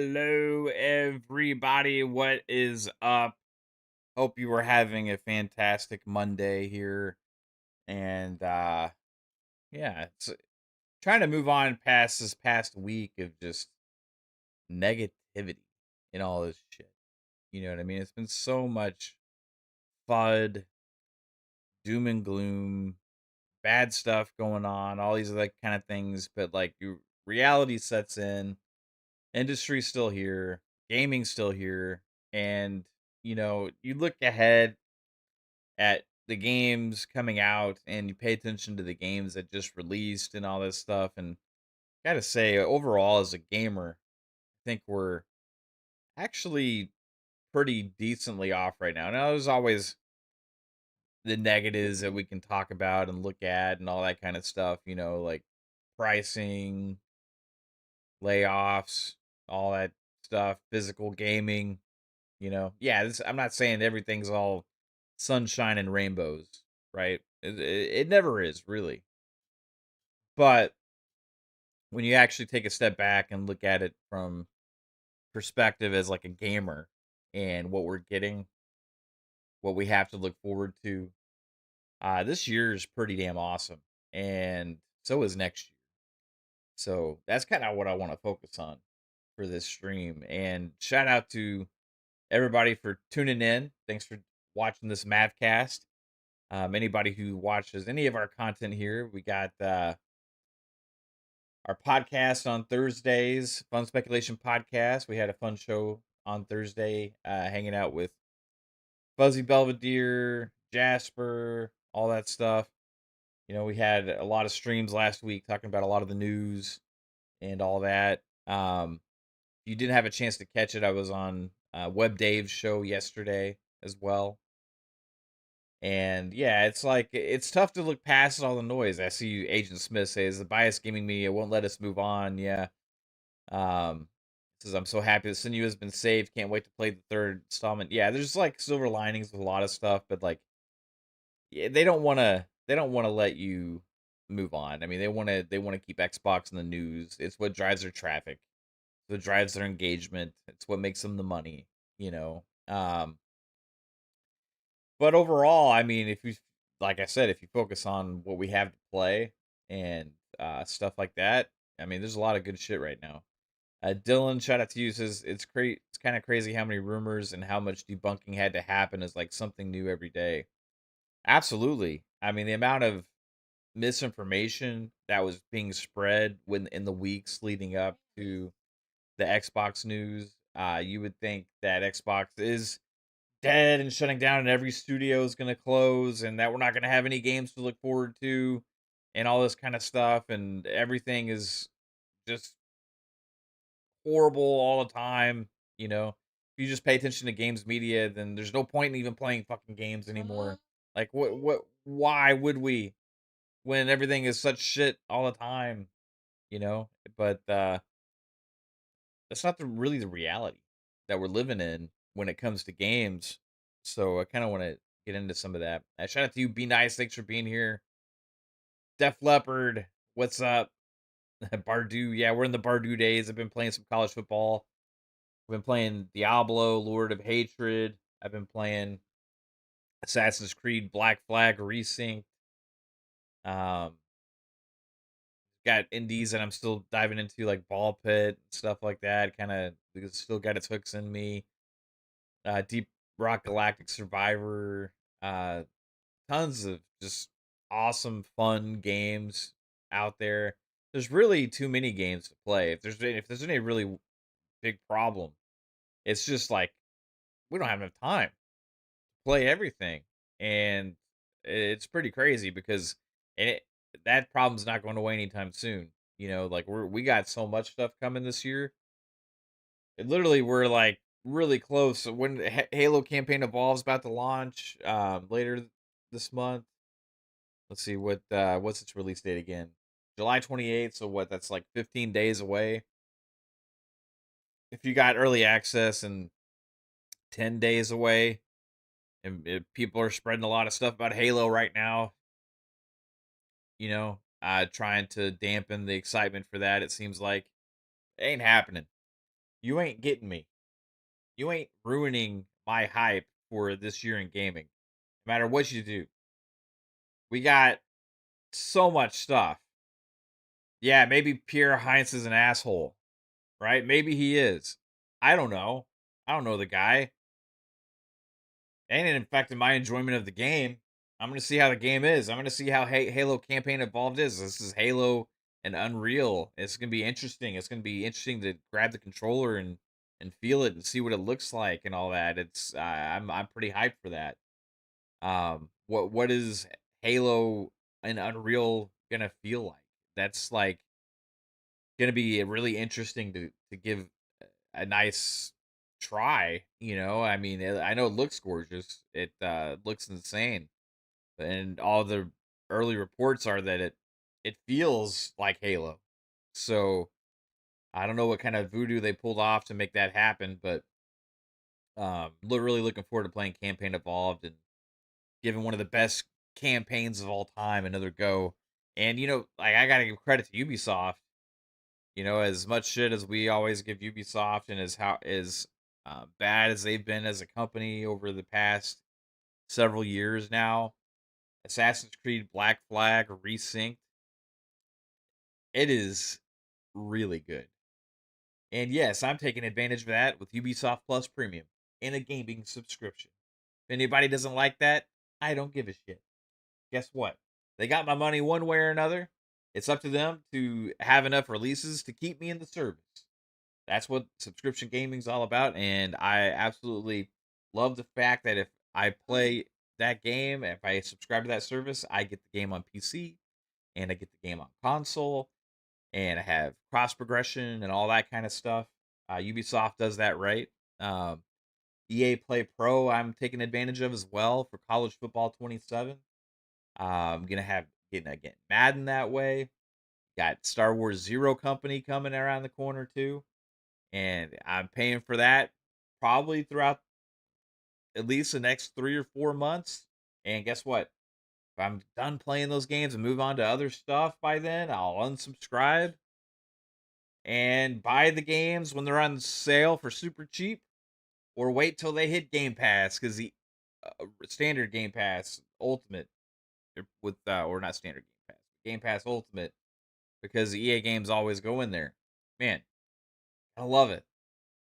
Hello, everybody. What is up? Hope you were having a fantastic Monday here. And yeah, it's trying to move on past this past week of just negativity and all this shit. You know what I mean? It's been so much FUD, doom and gloom, bad stuff going on, all these other kind of things. But like, reality sets in. Industry's still here, gaming's still here, and you look ahead at the games coming out and you pay attention to the games that just released and all this stuff, and gotta say, overall as a gamer, I think we're actually pretty decently off right now. Now there's always the negatives that we can talk about and look at and all that kind of stuff, like pricing, layoffs, all that stuff, physical gaming. Yeah, I'm not saying everything's all sunshine and rainbows, right? It never is, really. But when you actually take a step back and look at it from perspective as like a gamer and what we're getting, what we have to look forward to, this year is pretty damn awesome. And so is next year. So that's kind of what I want to focus on for this stream. And shout out to everybody for tuning in. Thanks for watching this Mavcast. Anybody who watches any of our content here, we got our podcast on Thursdays, Fun Speculation Podcast. We had a fun show on Thursday, hanging out with Fuzzy Belvedere, Jasper, all that stuff. We had a lot of streams last week talking about a lot of the news and all that. If you didn't have a chance to catch it, I was on Web Dave's show yesterday as well. And yeah, it's like it's tough to look past all the noise. I see Agent Smith says the biased gaming media won't let us move on. Yeah. Um says I'm so happy that Sinew has been saved. Can't wait to play the third installment. Yeah, there's like silver linings with a lot of stuff, but like yeah, they don't wanna let you move on. I mean they wanna keep Xbox in the news. It's what drives their traffic. It's what drives their engagement. It's what makes them the money, you know. But overall, I mean, if you, like I said, if you focus on what we have to play and stuff like that, I mean, there's a lot of good shit right now. Dylan, shout out to you. Says it's great. It's kind of crazy how many rumors and how much debunking had to happen is like something new every day. Absolutely. I mean, the amount of misinformation that was being spread when in the weeks leading up to the Xbox news, you would think that Xbox is dead and shutting down and every studio is going to close and that we're not going to have any games to look forward to and all this kind of stuff and everything is just horrible all the time, you know. If you just pay attention to games media, then there's no point in even playing fucking games anymore. Like what why would we when everything is such shit all the time, you know? But that's not really the reality that we're living in when it comes to games. So I kind of want to get into some of that. Shout out to you, Be Nice. Thanks for being here. Def Leopard, what's up? Bardu, yeah, we're in the Bardu days. I've been playing some college football. I've been playing Diablo, Lord of Hatred. I've been playing Assassin's Creed Black Flag Resync. Um, got indies that I'm still diving into, like Ball Pit, stuff like that. Kind of still got its hooks in me. Deep Rock Galactic Survivor, tons of just awesome, fun games out there. There's really too many games to play. If there's any really big problem, it's just like we don't have enough time to play everything, and it's pretty crazy because it that problem's not going away anytime soon. Like we got so much stuff coming this year. Literally, we're like really close. When Halo Campaign Evolves about to launch later this month. Let's see what's its release date again? July 28th. So what? That's like 15 days away. If you got early access and 10 days away, and people are spreading a lot of stuff about Halo right now. Trying to dampen the excitement for that. It seems like it ain't happening. You ain't getting me. You ain't ruining my hype for this year in gaming. No matter what you do, we got so much stuff. Yeah, maybe Pierre Heinz is an asshole, right? Maybe he is. I don't know. I don't know the guy. Ain't affecting my enjoyment of the game. I'm gonna see how the game is. I'm gonna see how Halo Campaign Evolved is. This is Halo and Unreal. It's gonna be interesting. It's gonna be interesting to grab the controller and feel it and see what it looks like and all that. It's I'm pretty hyped for that. What is Halo and Unreal gonna feel like? That's like gonna be really interesting to give a nice try. I mean, I know it looks gorgeous. It looks insane, and all the early reports are that it feels like Halo. So I don't know what kind of voodoo they pulled off to make that happen, but really looking forward to playing Campaign Evolved and giving one of the best campaigns of all time another go. And like I gotta give credit to Ubisoft. As much shit as we always give Ubisoft and as bad as they've been as a company over the past several years now, Assassin's Creed Black Flag Resynced, it is really good. And yes, I'm taking advantage of that with Ubisoft Plus Premium and a gaming subscription. If anybody doesn't like that, I don't give a shit. Guess what? They got my money one way or another. It's up to them to have enough releases to keep me in the service. That's what subscription gaming is all about, and I absolutely love the fact that if I play that game, if I subscribe to that service, I get the game on PC and I get the game on console, and I have cross progression and all that kind of stuff. Ubisoft does that right. Um, EA Play Pro, I'm taking advantage of as well for College Football 27. I'm gonna have getting Madden that way. Got Star Wars Zero Company coming around the corner too, and I'm paying for that probably throughout at least the next 3 or 4 months. And guess what? If I'm done playing those games and move on to other stuff by then, I'll unsubscribe and buy the games when they're on sale for super cheap, or wait till they hit Game Pass because the standard Game Pass Ultimate with or not standard Game Pass, Game Pass Ultimate, because the EA games always go in there. Man, I love it.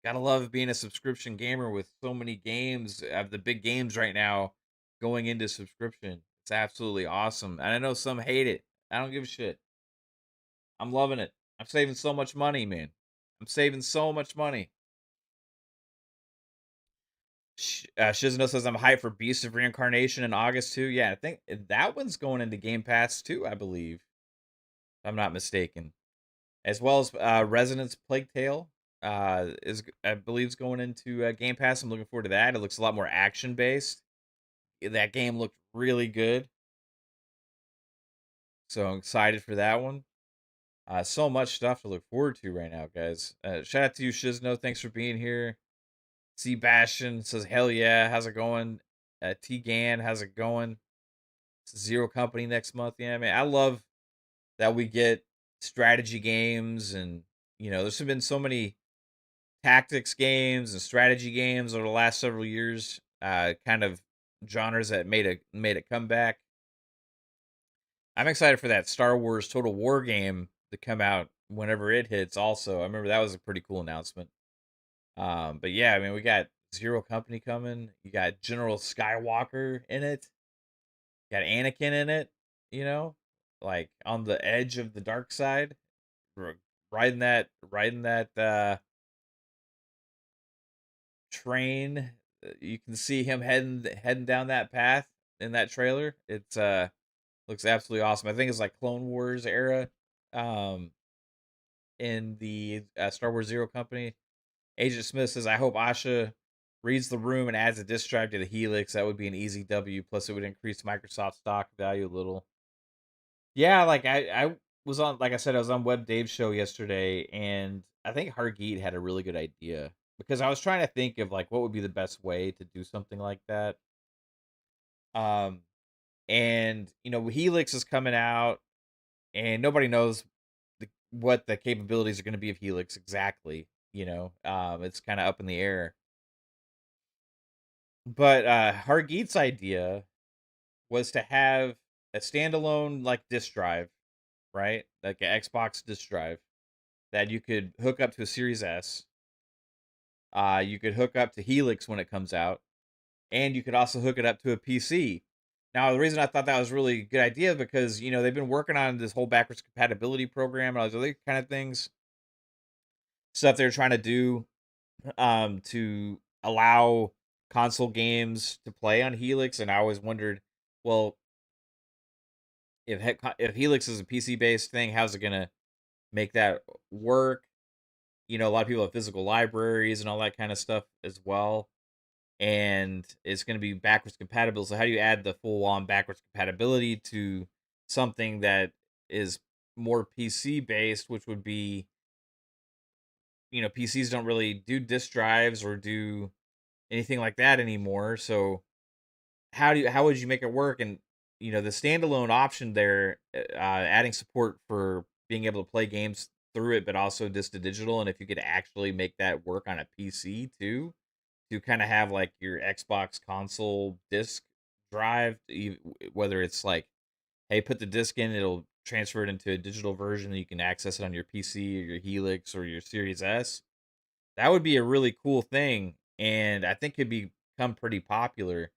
Gotta love being a subscription gamer with so many games of the big games right now going into subscription. It's absolutely awesome. And I know some hate it. I don't give a shit. I'm loving it. I'm saving so much money, man. I'm saving so much money. Shizno says I'm hyped for Beast of Reincarnation in August too. Yeah, I think that one's going into Game Pass too, I believe. If I'm not mistaken. As well as Resonance Plague Tale is I believe is going into Game Pass. I'm looking forward to that. It looks a lot more action based. That game looked really good, so I'm excited for that one. So much stuff to look forward to right now, guys. Shout out to you, Shizno. Thanks for being here. Sebastian says, "Hell yeah, how's it going?" T Gan, how's it going? Zero Company next month. Yeah, man, I love that we get strategy games, and there's been so many tactics games and strategy games over the last several years. Kind of genres that made a comeback. I'm excited for that Star Wars Total War game to come out whenever it hits. Also, I remember that was a pretty cool announcement. But yeah, I mean, we got Zero Company coming. You got General Skywalker in it. You got Anakin in it. Like on the edge of the dark side, r- riding that train. You can see him heading down that path in that trailer. It's looks absolutely awesome. I think it's like Clone Wars era. Um, in the Star Wars Zero Company. Agent Smith says, "I hope Asha reads the room and adds a disk drive to the Helix. That would be an easy W. Plus, it would increase Microsoft stock value a little." Yeah, like I was on, like I said, I was on Web Dave's show yesterday, and I think Hargeet had a really good idea because I was trying to think of like what would be the best way to do something like that. Um, and Helix is coming out, and nobody knows what the capabilities are going to be of Helix exactly. It's kind of up in the air. But Hargeet's idea was to have a standalone like disk drive, right? Like an Xbox disk drive that you could hook up to a Series S. You could hook up to Helix when it comes out, and you could also hook it up to a PC. Now, the reason I thought that was really a good idea because they've been working on this whole backwards compatibility program and all those other kind of things, stuff they're trying to do to allow console games to play on Helix. And I always wondered, well, if Helix is a PC based thing, how's it gonna make that work? A lot of people have physical libraries and all that kind of stuff as well, and it's going to be backwards compatible. So how do you add the full on backwards compatibility to something that is more PC based, which would be, PCs don't really do disk drives or do anything like that anymore. So how would you make it work? And the standalone option there, adding support for being able to play games through it, but also disc to digital. And if you could actually make that work on a PC too, to kind of have like your Xbox console disc drive, whether it's like, hey, put the disc in, it'll transfer it into a digital version, and you can access it on your PC or your Helix or your Series S. That would be a really cool thing, and I think could become pretty popular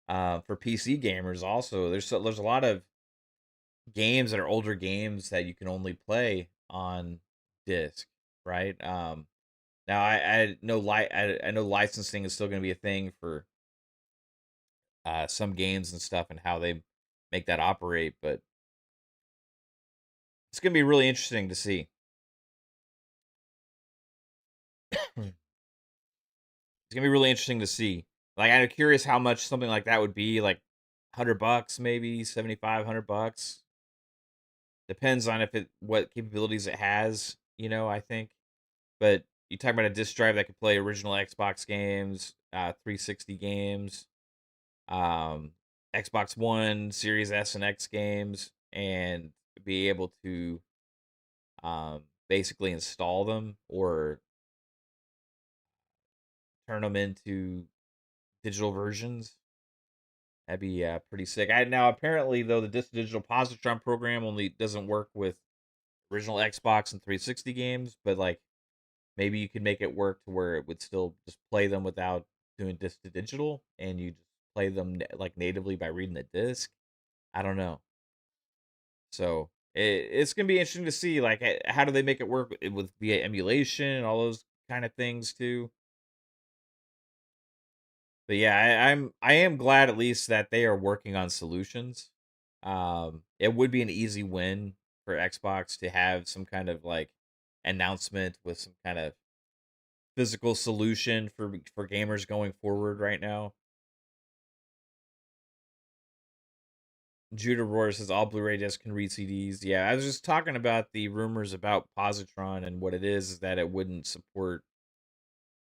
for PC gamers. Also, there's a lot of games that are older games that you can only play on disc, right? Now I know I know licensing is still going to be a thing for some games and stuff and how they make that operate, but it's going to be really interesting to see. It's going to be really interesting to see. Like I'm curious how much something like that would be, like $100 maybe, 75 $100. Depends on if it what capabilities it has, I think. But you talk about a disc drive that could play original Xbox games, 360 games, um, Xbox One, Series S and X games, and be able to basically install them or turn them into digital versions. That'd be pretty sick. Now apparently though the disc to digital positron program only doesn't work with original Xbox and 360 games, but like maybe you could make it work to where it would still just play them without doing disc to digital, and you just play them like natively by reading the disc. I don't know. So it's gonna be interesting to see like how do they make it work with via emulation and all those kind of things too. But yeah, I am glad at least that they are working on solutions. It would be an easy win for Xbox to have some kind of like announcement with some kind of physical solution for gamers going forward right now. Judah Roar says all Blu-ray discs can read CDs. Yeah, I was just talking about the rumors about Positron, and what it is that it wouldn't support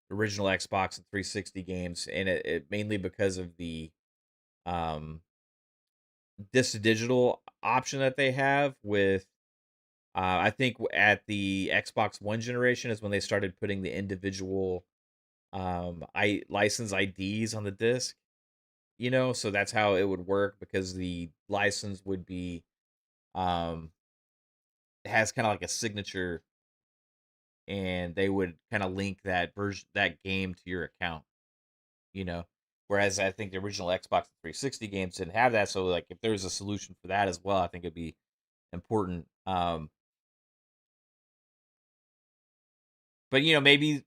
original Xbox and 360 games, and it mainly because of the um disc to digital option that they have with I think at the Xbox One generation is when they started putting the individual I license IDs on the disc, so that's how it would work because the license would be um it has kind of like a signature, and they would kind of link that version that game to your account, you know. Whereas I think the original Xbox 360 games didn't have that, so like if there's a solution for that as well, I think it'd be important. But maybe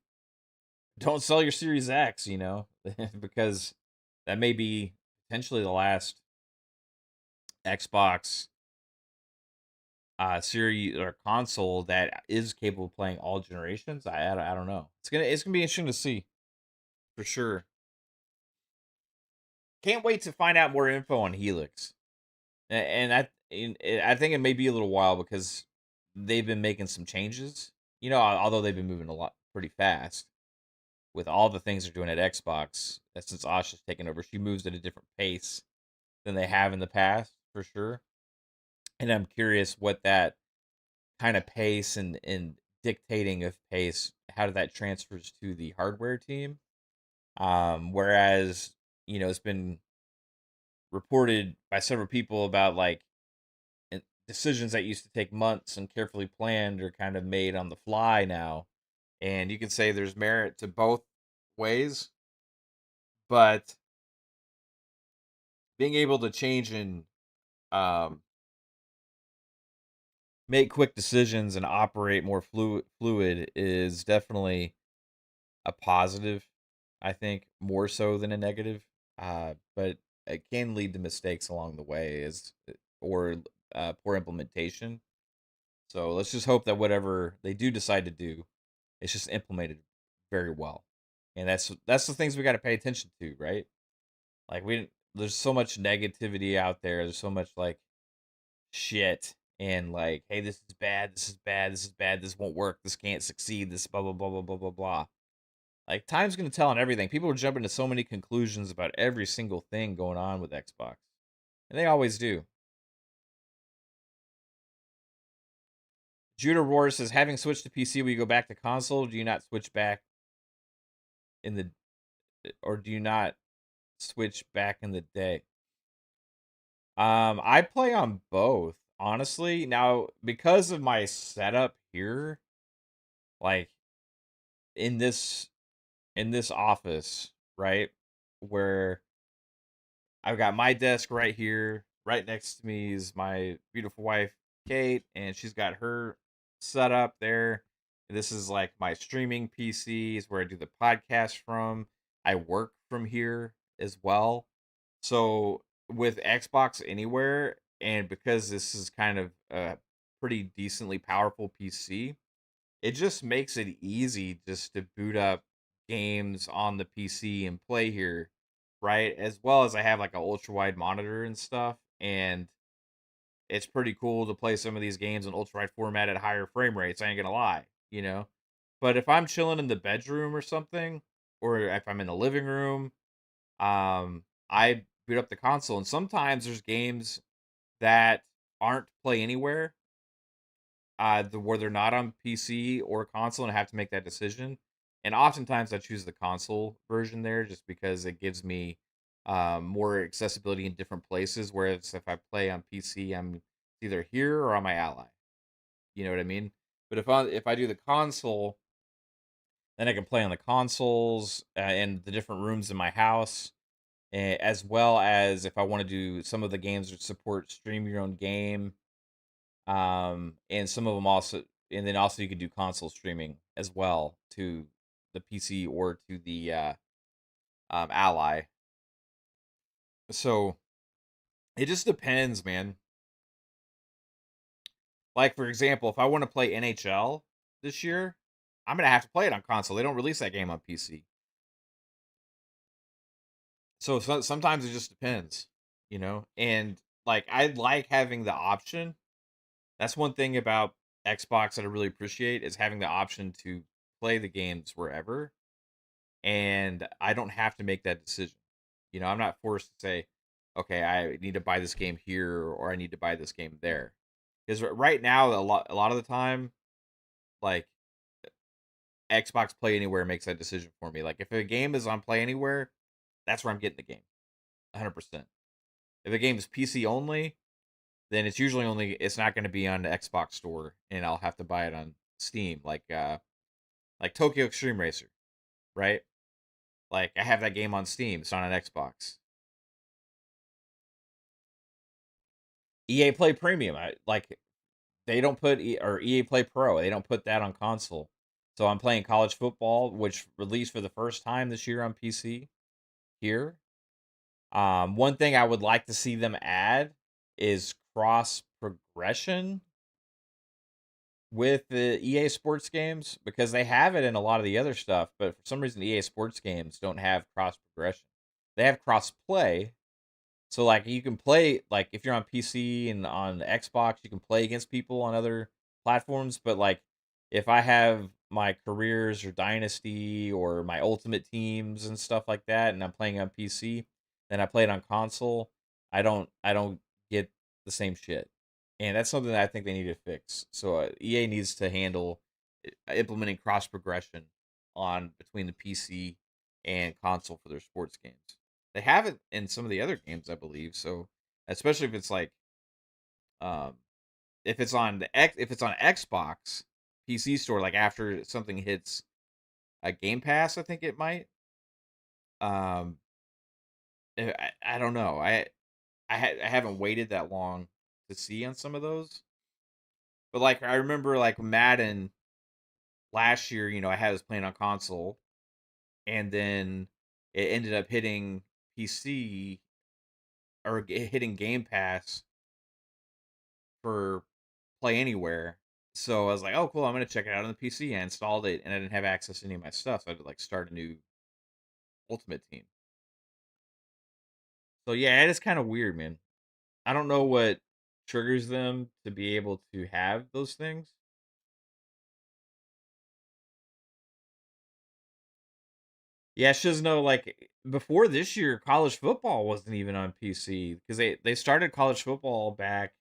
don't sell your Series X, because that may be potentially the last Xbox series or console that is capable of playing all generations. I don't know. It's gonna be interesting to see for sure. Can't wait to find out more info on Helix, and I think it may be a little while because they've been making some changes. Although they've been moving a lot pretty fast with all the things they're doing at Xbox. Since Asha's taken over, she moves at a different pace than they have in the past for sure. And I'm curious what that kind of pace and dictating of pace, how that transfers to the hardware team. Whereas, it's been reported by several people about like decisions that used to take months and carefully planned are kind of made on the fly now. And you can say there's merit to both ways, but being able to change and um, make quick decisions and operate more fluid is definitely a positive. I think more so than a negative, but it can lead to mistakes along the way, as or poor implementation. So let's just hope that whatever they do decide to do, it's just implemented very well, and that's the things we got to pay attention to, right? Like there's so much negativity out there. There's so much like shit and like, hey, this is bad, this is bad, this is bad, this won't work, this can't succeed, this blah blah blah blah blah blah blah. Like time's gonna tell on everything. People are jumping to so many conclusions about every single thing going on with Xbox, and they always do. Judah Roar says, having switched to PC, will you go back to console? Do you not switch back in the, or do you not switch back in the day? I play on both, honestly. Now, because of my setup here, like in this in this office, right, where I've got my desk right here. Right next to me is my beautiful wife, Kate, and she's got her set up there. This is like my streaming PC, is where I do the podcast from. I work from here as well. So with Xbox Anywhere, and because this is kind of a pretty decently powerful PC, it just makes it easy just to boot up games on the PC and play here, right? As well as I have like an ultra wide monitor and stuff, and it's pretty cool to play some of these games in ultra wide format at higher frame rates. I ain't gonna lie, you know. But if I'm chilling in the bedroom or something, or if I'm in the living room, I boot up the console, and sometimes there's games that aren't play anywhere, where they're not on PC or console, and I have to make that decision. And oftentimes I choose the console version there just because it gives me more accessibility in different places. Whereas if I play on PC, I'm either here or on my ally. You know what I mean? But if I do the console, then I can play on the consoles in the different rooms in my house, as well as if I want to do some of the games that support stream your own game, and some of them also, and then also you could do console streaming as well to the PC or to the Ally. So it just depends, man. Like for example, if I want to play NHL this year, I'm gonna have to play it on console. They don't release that game on PC. So sometimes it just depends, And like I like having the option. That's one thing about Xbox that I really appreciate, is having the option to play the games wherever, and I don't have to make that decision. I'm not forced to say, okay, I need to buy this game here or I need to buy this game there. Because right now, a lot of the time, like Xbox Play Anywhere makes that decision for me. Like if a game is on Play Anywhere, that's where I'm getting the game, 100%. If a game is PC only, then it's not going to be on the Xbox store, and I'll have to buy it on Steam, like Tokyo Extreme Racer, right? Like I have that game on Steam. It's not on Xbox. EA Play Premium, they don't put or EA Play Pro. They don't put that on console. So I'm playing college football, which released for the first time this year on PC here. One thing I would like to see them add is cross progression with the EA Sports games, because they have it in a lot of the other stuff, but for some reason EA Sports games don't have cross progression. They have cross play, so like you can play, like if you're on PC and on Xbox, you can play against people on other platforms. But like if I have my careers or dynasty or my ultimate teams and stuff like that, and I'm playing on PC, then I play it on console, I don't get the same shit, and that's something that I think they need to fix. So EA needs to handle implementing cross progression on between the PC and console for their sports games. They have it in some of the other games, I believe. So especially if it's like um, if it's on if it's on Xbox PC store, like after something hits a Game Pass, I think it might. Um, I don't know. I haven't waited that long to see on some of those, but like I remember like Madden last year, I had this playing on console, and then it ended up hitting PC or hitting Game Pass for Play Anywhere. So I was like, "Oh, cool! I'm gonna check it out on the PC." I installed it, and I didn't have access to any of my stuff, so I had to like start a new Ultimate Team. So yeah, it is kind of weird, man. I don't know what triggers them to be able to have those things. Yeah, Shizno, like before this year, college football wasn't even on PC because they started college football back.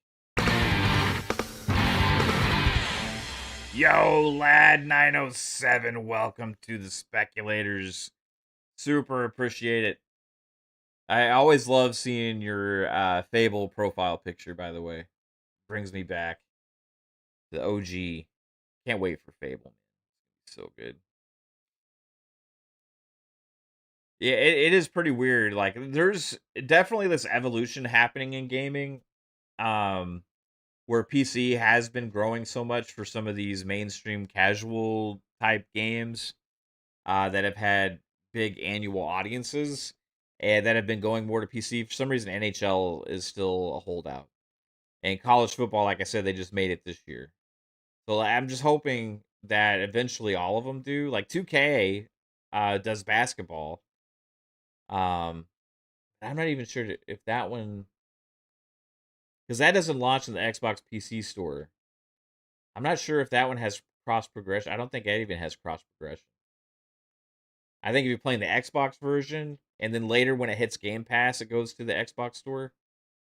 Yo, lad 907, welcome to the speculators. Super appreciate it. I always love seeing your Fable profile picture, by the way. Brings me back. The OG. Can't wait for Fable. So good. Yeah, it is pretty weird. Like there's definitely this evolution happening in gaming. Um where PC has been growing so much for some of these mainstream casual type games that have had big annual audiences and that have been going more to PC. For some reason, NHL is still a holdout. And college football, like I said, they just made it this year. So like, I'm just hoping that eventually all of them do. Like 2K does basketball. Um, I'm not even sure if that one, because that doesn't launch in the Xbox PC store. I'm not sure if that one has cross progression. I don't think it even has cross progression. I think if you're playing the Xbox version, and then later when it hits Game Pass, it goes to the Xbox store,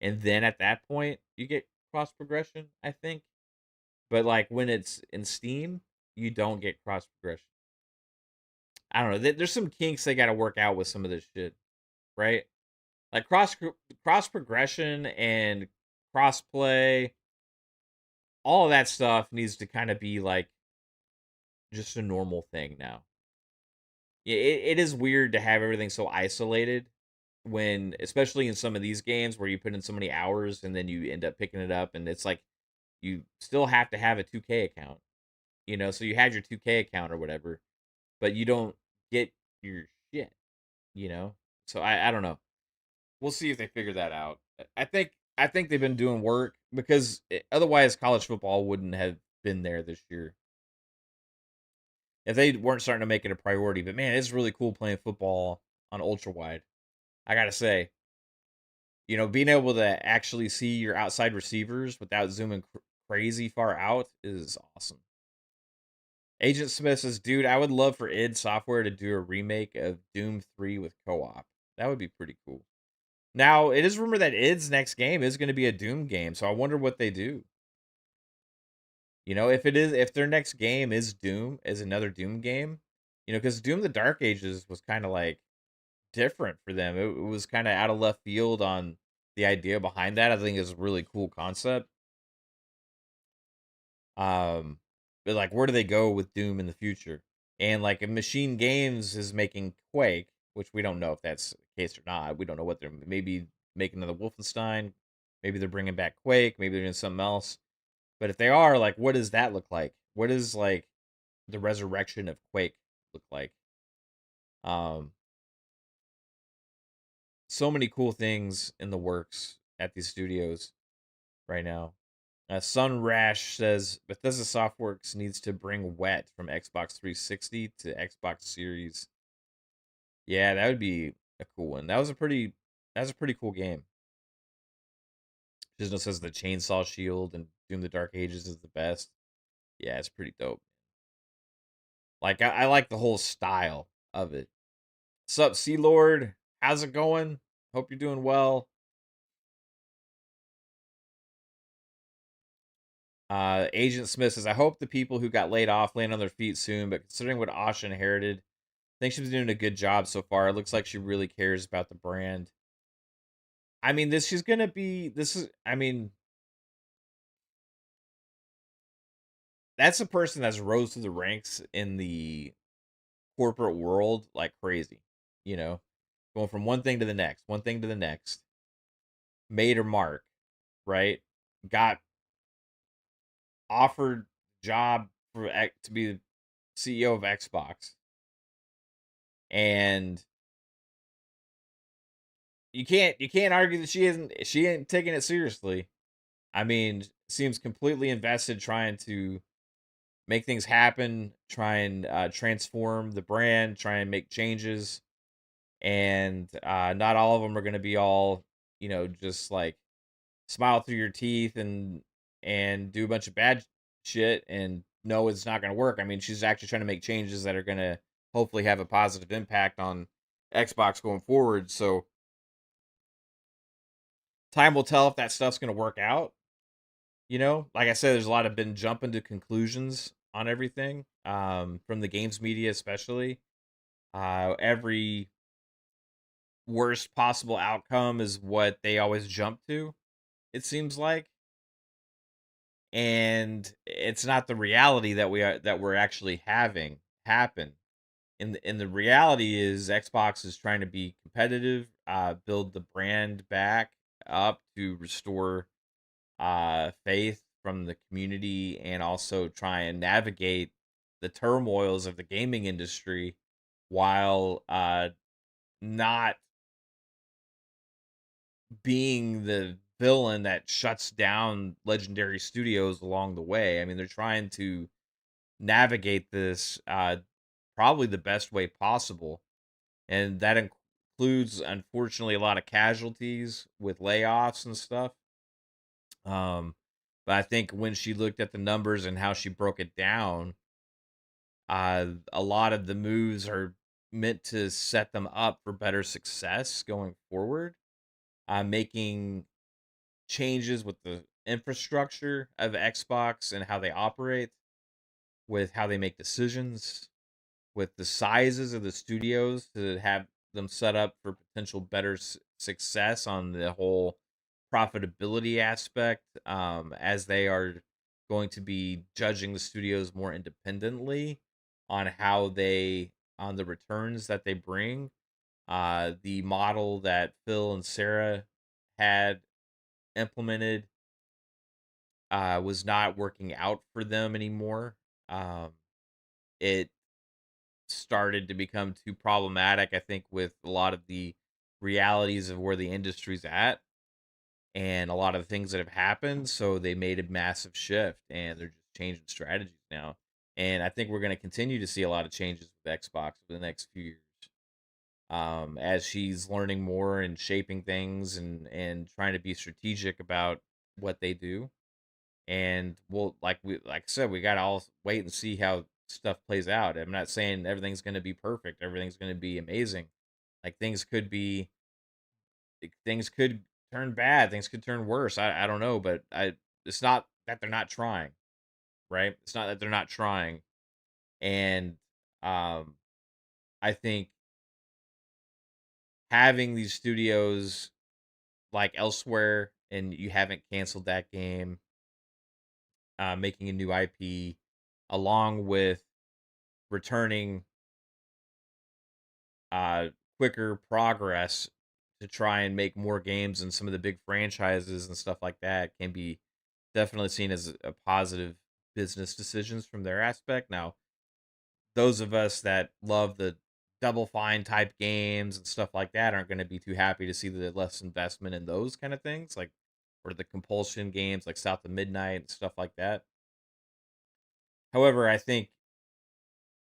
and then at that point you get cross progression. I think, but like when it's in Steam, you don't get cross progression. I don't know. There's some kinks they got to work out with some of this shit, right? Like cross progression and cross play, all of that stuff needs to kind of be like just a normal thing now. Yeah, it is weird to have everything so isolated when, especially in some of these games where you put in so many hours and then you end up picking it up, and it's like you still have to have a 2K account, so you had your 2K account or whatever, but you don't get your shit, you know. So I don't know. We'll see if they figure that out. I think they've been doing work because otherwise college football wouldn't have been there this year if they weren't starting to make it a priority. But man, it's really cool playing football on ultra wide. I gotta say, being able to actually see your outside receivers without zooming crazy far out is awesome. Agent Smith says, dude, I would love for id Software to do a remake of Doom 3 with co-op. That would be pretty cool. Now, it is rumored that id's next game is going to be a Doom game, so I wonder what they do. If their next game is Doom, is another Doom game, because Doom the Dark Ages was kind of like different for them. It was kind of out of left field on the idea behind that. I think it's a really cool concept. Um, but like, where do they go with Doom in the future? And like, if Machine Games is making Quake, which we don't know if that's the case or not. We don't know what they're maybe making another Wolfenstein. Maybe they're bringing back Quake. Maybe they're doing something else. But if they are, like, what does that look like? What does like the resurrection of Quake look like? Um, so many cool things in the works at these studios right now. Sun Rash says Bethesda Softworks needs to bring Wet from Xbox 360 to Xbox Series. Yeah, that would be a cool one. That was a pretty cool game. Disney says the Chainsaw Shield and Doom the Dark Ages is the best. Yeah, it's pretty dope. Like I like the whole style of it. Sup, Sea Lord? How's it going? Hope you're doing well. Agent Smith says, I hope the people who got laid off land on their feet soon, but considering what Asha inherited, I think she's doing a good job so far. It looks like she really cares about the brand. I mean, she's gonna be this is I mean, that's a person that's rose through the ranks in the corporate world like crazy, you know, going from one thing to the next, one thing to the next, made her mark, right? Got offered job to be the CEO of Xbox, and you can't argue that she ain't taking it seriously. I mean, seems completely invested trying to make things happen, try and transform the brand, try and make changes, and not all of them are going to be all just like smile through your teeth and do a bunch of bad shit and no, it's not going to work. I mean, she's actually trying to make changes that are going to hopefully have a positive impact on Xbox going forward. So time will tell if that stuff's going to work out. Like I said, there's a lot of been jumping to conclusions on everything, from the games media especially. Every worst possible outcome is what they always jump to, it seems like, and it's not the reality that we're actually having happen. And the reality is Xbox is trying to be competitive, build the brand back up to restore faith from the community, and also try and navigate the turmoils of the gaming industry while not being the villain that shuts down legendary studios along the way. I mean, they're trying to navigate this probably the best way possible, and that includes, unfortunately, a lot of casualties with layoffs and stuff. Um, but I think when she looked at the numbers and how she broke it down, a lot of the moves are meant to set them up for better success going forward. Making changes with the infrastructure of Xbox and how they operate, with how they make decisions, with the sizes of the studios to have them set up for potential better success on the whole profitability aspect, as they are going to be judging the studios more independently on how they on the returns that they bring. The model that Phil and Sarah had implemented was not working out for them anymore. It started to become too problematic, I think, with a lot of the realities of where the industry's at and a lot of the things that have happened. So they made a massive shift and they're just changing strategies now. And I think we're going to continue to see a lot of changes with Xbox for the next few years, as she's learning more and shaping things and trying to be strategic about what they do. And we'll like I said, we gotta all wait and see how stuff plays out. I'm not saying everything's gonna be perfect, everything's gonna be amazing. Like things could turn bad, things could turn worse. I don't know, but I it's not that they're not trying, right? It's not that they're not trying. And um I think having these studios like elsewhere and you haven't canceled that game, making a new IP along with returning uh quicker progress to try and make more games and some of the big franchises and stuff like that can be definitely seen as a positive business decisions from their aspect. Now, those of us that love the Double Fine type games and stuff like that aren't going to be too happy to see the less investment in those kind of things, like, or the compulsion games like South of Midnight and stuff like that. However, I think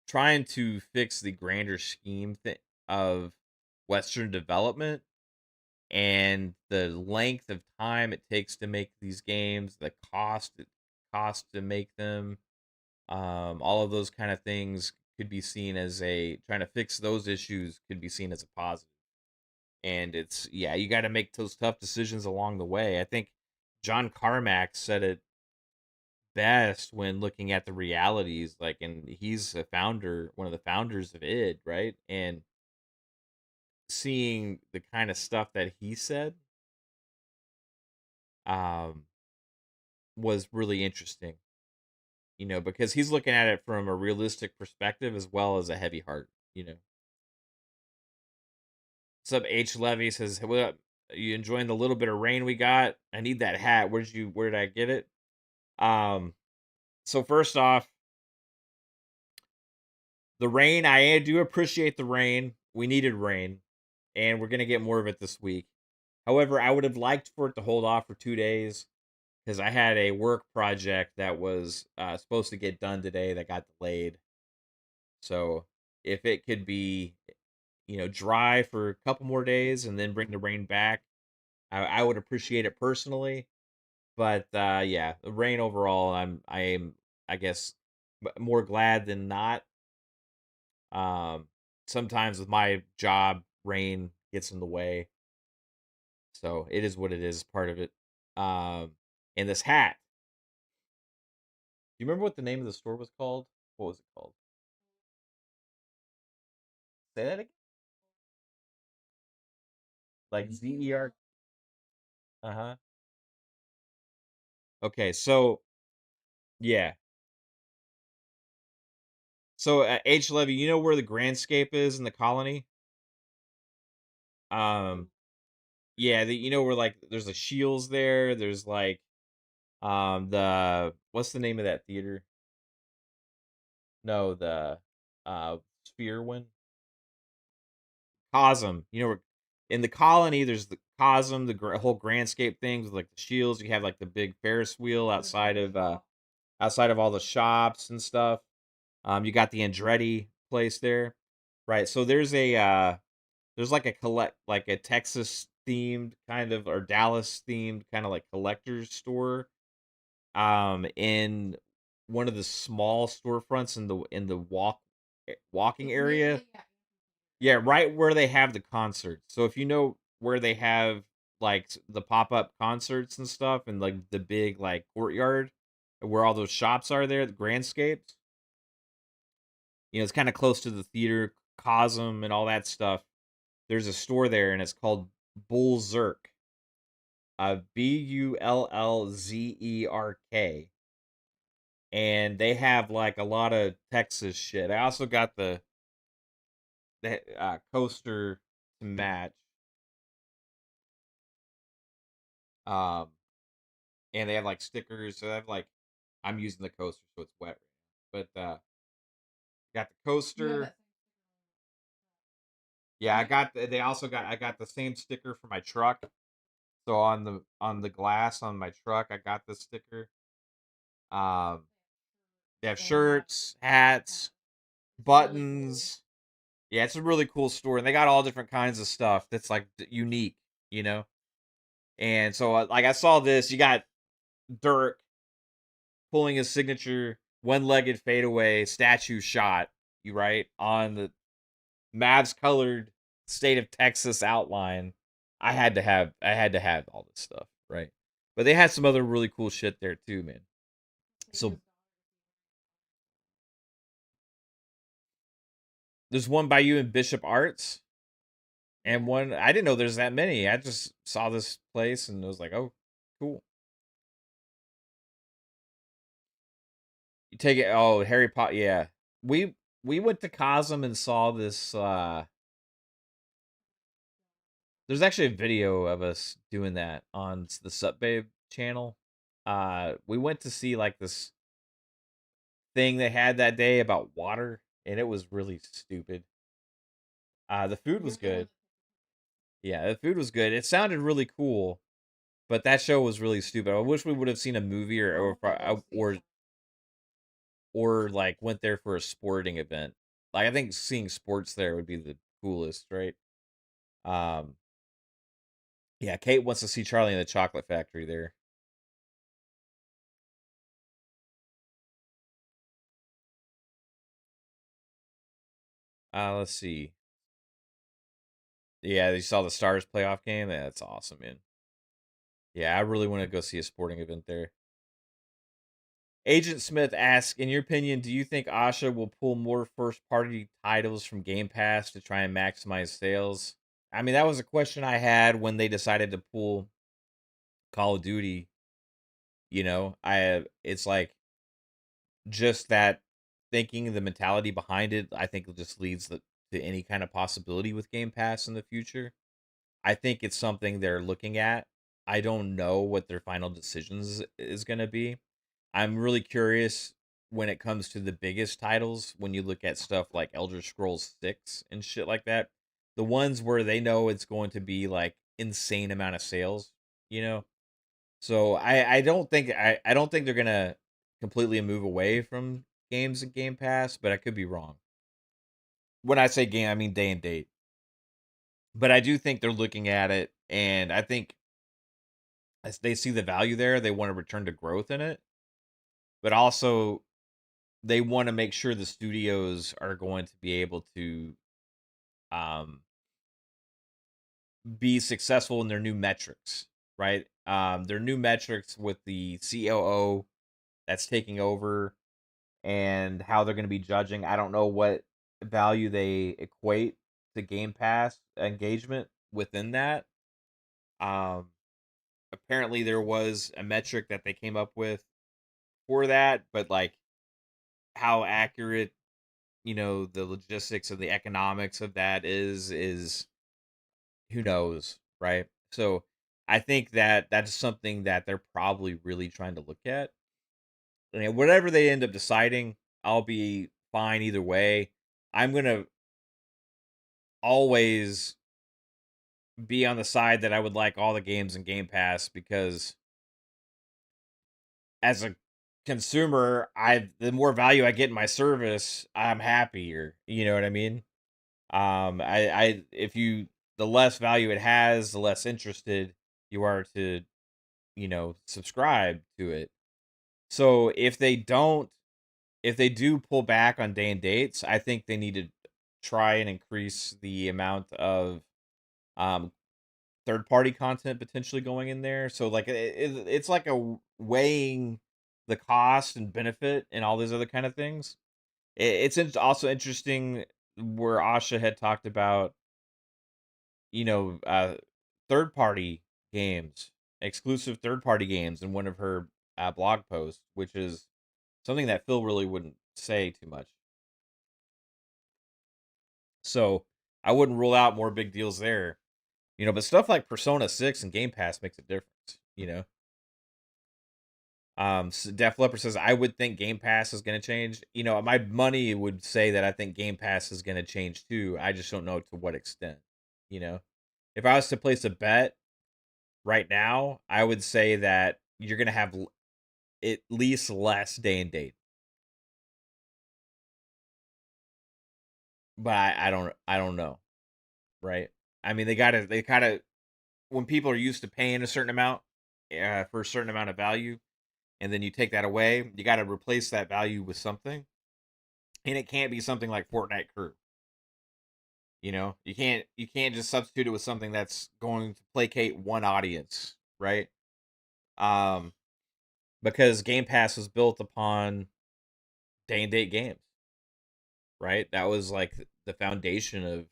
trying to fix the grander scheme of Western development and the length of time it takes to make these games, the cost it costs to make them, all of those kind of things could be seen as a trying to fix those issues could be seen as a positive. And it's yeah, you got to make those tough decisions along the way. I think John Carmack said it best when looking at the realities, like, and he's a founder, one of the founders of id, right? And seeing the kind of stuff that he said um was really interesting, because he's looking at it from a realistic perspective as well as a heavy heart. What's up, H Levy says, "Hey, what up? You enjoying the little bit of rain we got? I need that hat. Where did I get it?" Um so first off, the rain, I do appreciate the rain. We needed rain, and we're gonna get more of it this week. However, I would have liked for it to hold off for 2 days because I had a work project that was supposed to get done today that got delayed. So if it could be, dry for a couple more days and then bring the rain back, I would appreciate it personally. But yeah, the rain overall, I guess more glad than not. Um, Sometimes with my job, rain gets in the way, so it is what it is. Part of it. Um, and this hat. Do you remember what the name of the store was called? What was it called? Say that again. Like ZER. Uh huh. Okay, so yeah. So H Levy, you know where the Grandscape is in the colony? Um, yeah, where like there's a Shields there. There's like the what's the name of that theater? No, the Sphere one. Cosm. In the colony, there's the Cosm, the whole Grandscape things with like the Shields. You have like the big Ferris wheel outside of all the shops and stuff. You got the Andretti place there, right? So there's like a like a Texas themed kind of, or Dallas themed kind of like collector's store in one of the small storefronts in the walking area. Yeah, right where they have the concerts. So if you know where they have like the pop-up concerts and stuff, and like the big like courtyard where all those shops are there, the Grandscapes, it's kind of close to the theater, Cosm, and all that stuff. There's a store there, and it's called Bullzerk. Bullzerk, and they have like a lot of Texas shit. I also got the coaster to match. Um, and they have like stickers. So I have like, I'm using the coaster, so it's wet. But got the coaster. Yeah, I got. They also got. I got the same sticker for my truck. So on the glass on my truck, I got the sticker. Um, they have shirts, hats, buttons. Yeah, it's a really cool store, and they got all different kinds of stuff that's like unique, you know. And so, like, I saw this. You got Dirk pulling his signature one-legged fadeaway statue shot. You right on the Mavs colored state of Texas outline. I had to have all this stuff, right? But they had some other really cool shit there too, man. So there's one by you in Bishop Arts, and one I didn't know there's that many. I just saw this place and was like, oh, cool. You take it. Oh, Harry Potter. Yeah, we went to Cosm and saw this. There's actually a video of us doing that on the Sup Babe channel. We went to see like this thing they had that day about water, and it was really stupid. The food was good. Yeah, the food was good. It sounded really cool, but that show was really stupid. I wish we would have seen a movie, or like went there for a sporting event. Like I think seeing sports there would be the coolest, right? Um, yeah, Kate wants to see Charlie in the Chocolate Factory there. Let's see. Yeah, you saw the Stars playoff game. Yeah, that's awesome, man. Yeah, I really want to go see a sporting event there. Agent Smith asks, in your opinion, do you think Asha will pull more first party titles from Game Pass to try and maximize sales? I mean, that was a question I had when they decided to pull Call of Duty. It's like just that thinking, the mentality behind it, I think it just leads to any kind of possibility with Game Pass in the future. I think it's something they're looking at. I don't know what their final decisions is going to be. I'm really curious when it comes to the biggest titles, when you look at stuff like Elder Scrolls 6 and shit like that. The ones where they know it's going to be like insane amount of sales, you know? So I don't think they're gonna completely move away from games and Game Pass, but I could be wrong. When I say game, I mean day and date. But I do think they're looking at it, and I think as they see the value there, they want to return to growth in it. But also, they want to make sure the studios are going to be able to um, be successful in their new metrics, right? Their new metrics with the COO that's taking over and how they're going to be judging. I don't know what value they equate to Game Pass engagement within that. Um, Apparently, there was a metric that they came up with for that, but like how accurate, the logistics of the economics of that is who knows, right? So I think that that's something that they're probably really trying to look at. And whatever they end up deciding, I'll be fine either way. I'm gonna always be on the side that I would like all the games in Game Pass because as a consumer, I the more value I get in my service, I'm happier. You know what I mean? I if you the less value it has, the less interested you are to, subscribe to it. So if they do pull back on day and dates, I think they need to try and increase the amount of um third party content potentially going in there. So like it's like weighing the cost and benefit and all these other kind of things. Also interesting where Asha had talked about you know uh third party games, exclusive third party games in one of her blog posts, which is something that Phil really wouldn't say too much. So I wouldn't rule out more big deals there. But stuff like Persona 6 and Game Pass makes a difference. Def Leppard says, I would think Game Pass is going to change. My money would say that I think Game Pass is going to change too. I just don't know to what extent. You know, if I was to place a bet right now, I would say that you're going to have at least less day and date. But I don't know. Right. I mean, they kind of, when people are used to paying a certain amount for a certain amount of value, and then you take that away, you got to replace that value with something, and it can't be something like Fortnite Crew. You can't just substitute it with something that's going to placate one audience, right? Um, because Game Pass was built upon day and date games, right? That was like the foundation of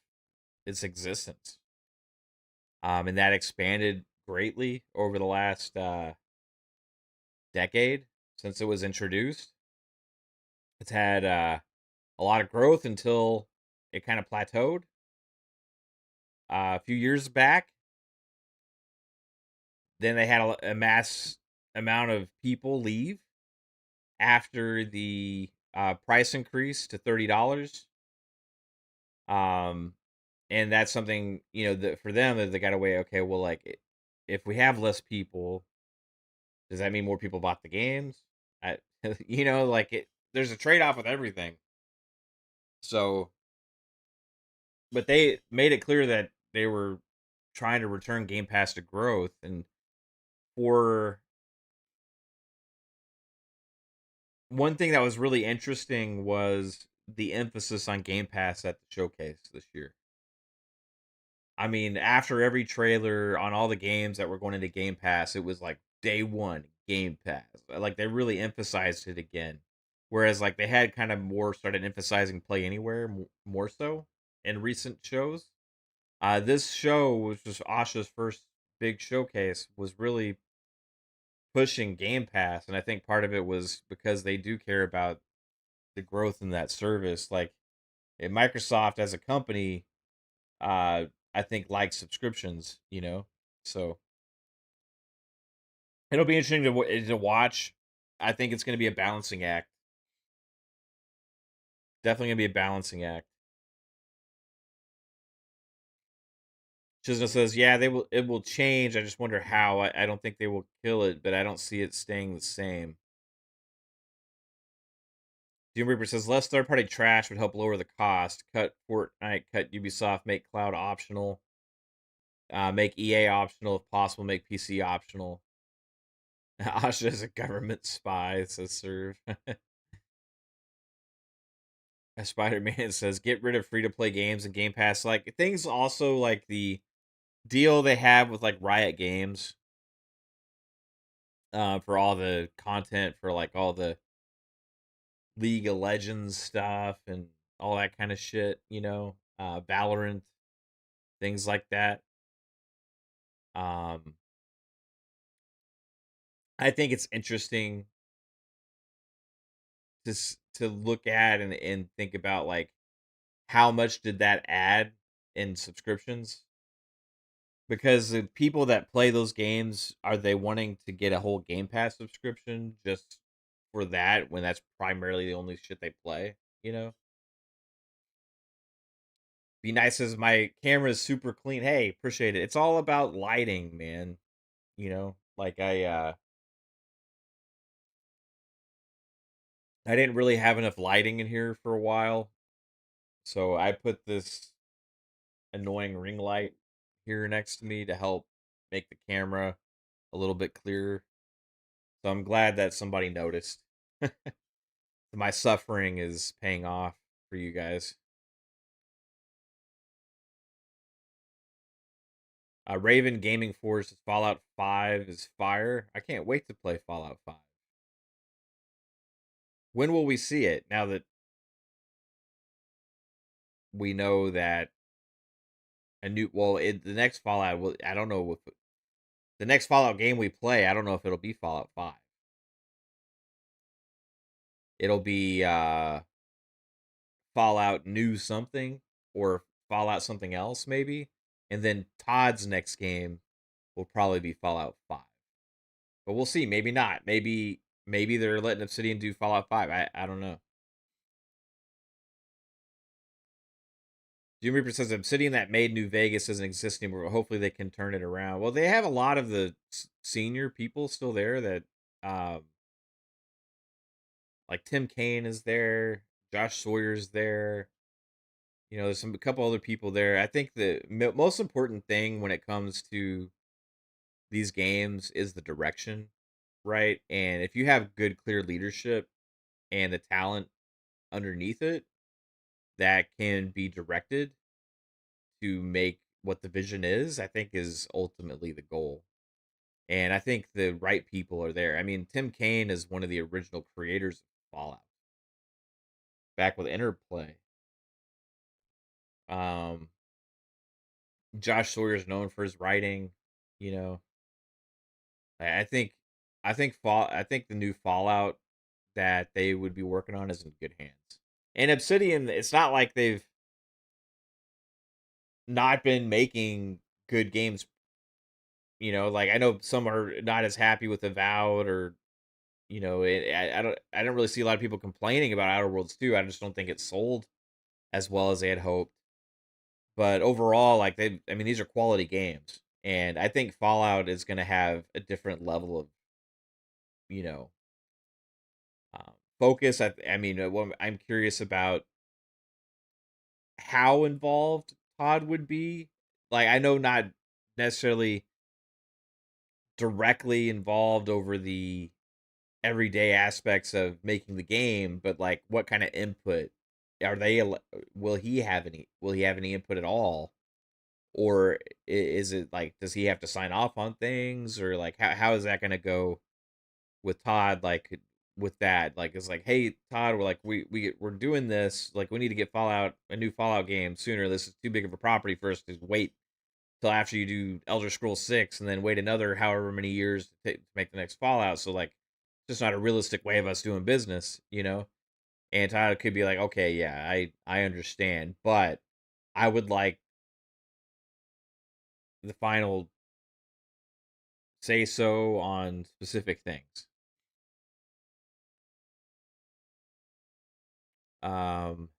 its existence. And that expanded greatly over the last decade since it was introduced. It's had a lot of growth until it kind of plateaued a few years back. Then they had a mass amount of people leave after the price increase to $30. Um, and that's something that for them that they got to weigh. Okay, well, like if we have less people, does that mean more people bought the games? I, like it. There's a trade off with everything. So, but they made it clear that they were trying to return Game Pass to growth, and for one thing that was really interesting was the emphasis on Game Pass at the showcase this year. I mean, after every trailer on all the games that were going into Game Pass, it was like day one, Game Pass. Like they really emphasized it again. Whereas like they had kind of more started emphasizing Play Anywhere more so in recent shows. This show, which was Asha's first big showcase, was really pushing Game Pass, and I think part of it was because they do care about the growth in that service. Like Microsoft as a company, I think likes subscriptions, So it'll be interesting to watch. I think it's going to be a balancing act. Definitely going to be a balancing act. Chisna says, "Yeah, they will. It will change. I just wonder how. I don't think they will kill it, but I don't see it staying the same." Doom Reaper says, "Less third-party trash would help lower the cost. Cut Fortnite, cut Ubisoft, make cloud optional, make EA optional if possible, make PC optional." Asha is a government spy, says Serve. Spider Man says, "Get rid of free-to-play games and Game Pass. Like things also like the deal they have with like Riot Games, for all the content for like all the League of Legends stuff and all that kind of shit, Valorant, things like that. Um, I think it's interesting to look at and think about like how much did that add in subscriptions? Because the people that play those games, are they wanting to get a whole Game Pass subscription just for that when that's primarily the only shit they play? Be nice as my camera is super clean. Hey, appreciate it. It's all about lighting, man. Like I didn't really have enough lighting in here for a while. So I put this annoying ring light here next to me to help make the camera a little bit clearer. So I'm glad that somebody noticed. My suffering is paying off for you guys. Raven Gaming Force Fallout 5 is fire. I can't wait to play Fallout 5. When will we see it? Now that we know that the next Fallout will, I don't know if the next Fallout game we play, I don't know if it'll be Fallout 5. It'll be Fallout New something or Fallout something else maybe. And then Todd's next game will probably be Fallout 5. But we'll see, maybe not. Maybe they're letting Obsidian do Fallout 5. I don't know. Doom Reaper says Obsidian that made New Vegas doesn't exist anymore. Hopefully they can turn it around. Well, they have a lot of the senior people still there that like Tim Kaine is there, Josh Sawyer's there. There's a couple other people there. I think the most important thing when it comes to these games is the direction, right? And if you have good, clear leadership and the talent underneath it that can be directed to make what the vision is, I think is ultimately the goal. And I think the right people are there. I mean, Tim Kaine is one of the original creators of Fallout, back with Interplay. Um, Josh Sawyer is known for his writing. You know, I think, I think the new Fallout that they would be working on is in good hands. And Obsidian, it's not like they've not been making good games. Like I know some are not as happy with Avowed or I don't really see a lot of people complaining about Outer Worlds 2. I just don't think it sold as well as they had hoped. But overall, like I mean, these are quality games, and I think Fallout is going to have a different level of you know focus. I mean, I'm curious about how involved Todd would be. Like, I know not necessarily directly involved over the everyday aspects of making the game, but like what kind of input are they will he have any input at all, or is it like does he have to sign off on things, or like how is that going to go with Todd, like with that, like it's like, hey Todd, we're like we're doing this, like we need to get Fallout a new Fallout game sooner. This is too big of a property for us to wait till after you do Elder Scrolls 6 and then wait another however many years to make the next Fallout. So like, it's just not a realistic way of us doing business, you know. And Todd could be like, okay, yeah, I understand, but I would like the final say so on specific things. Um,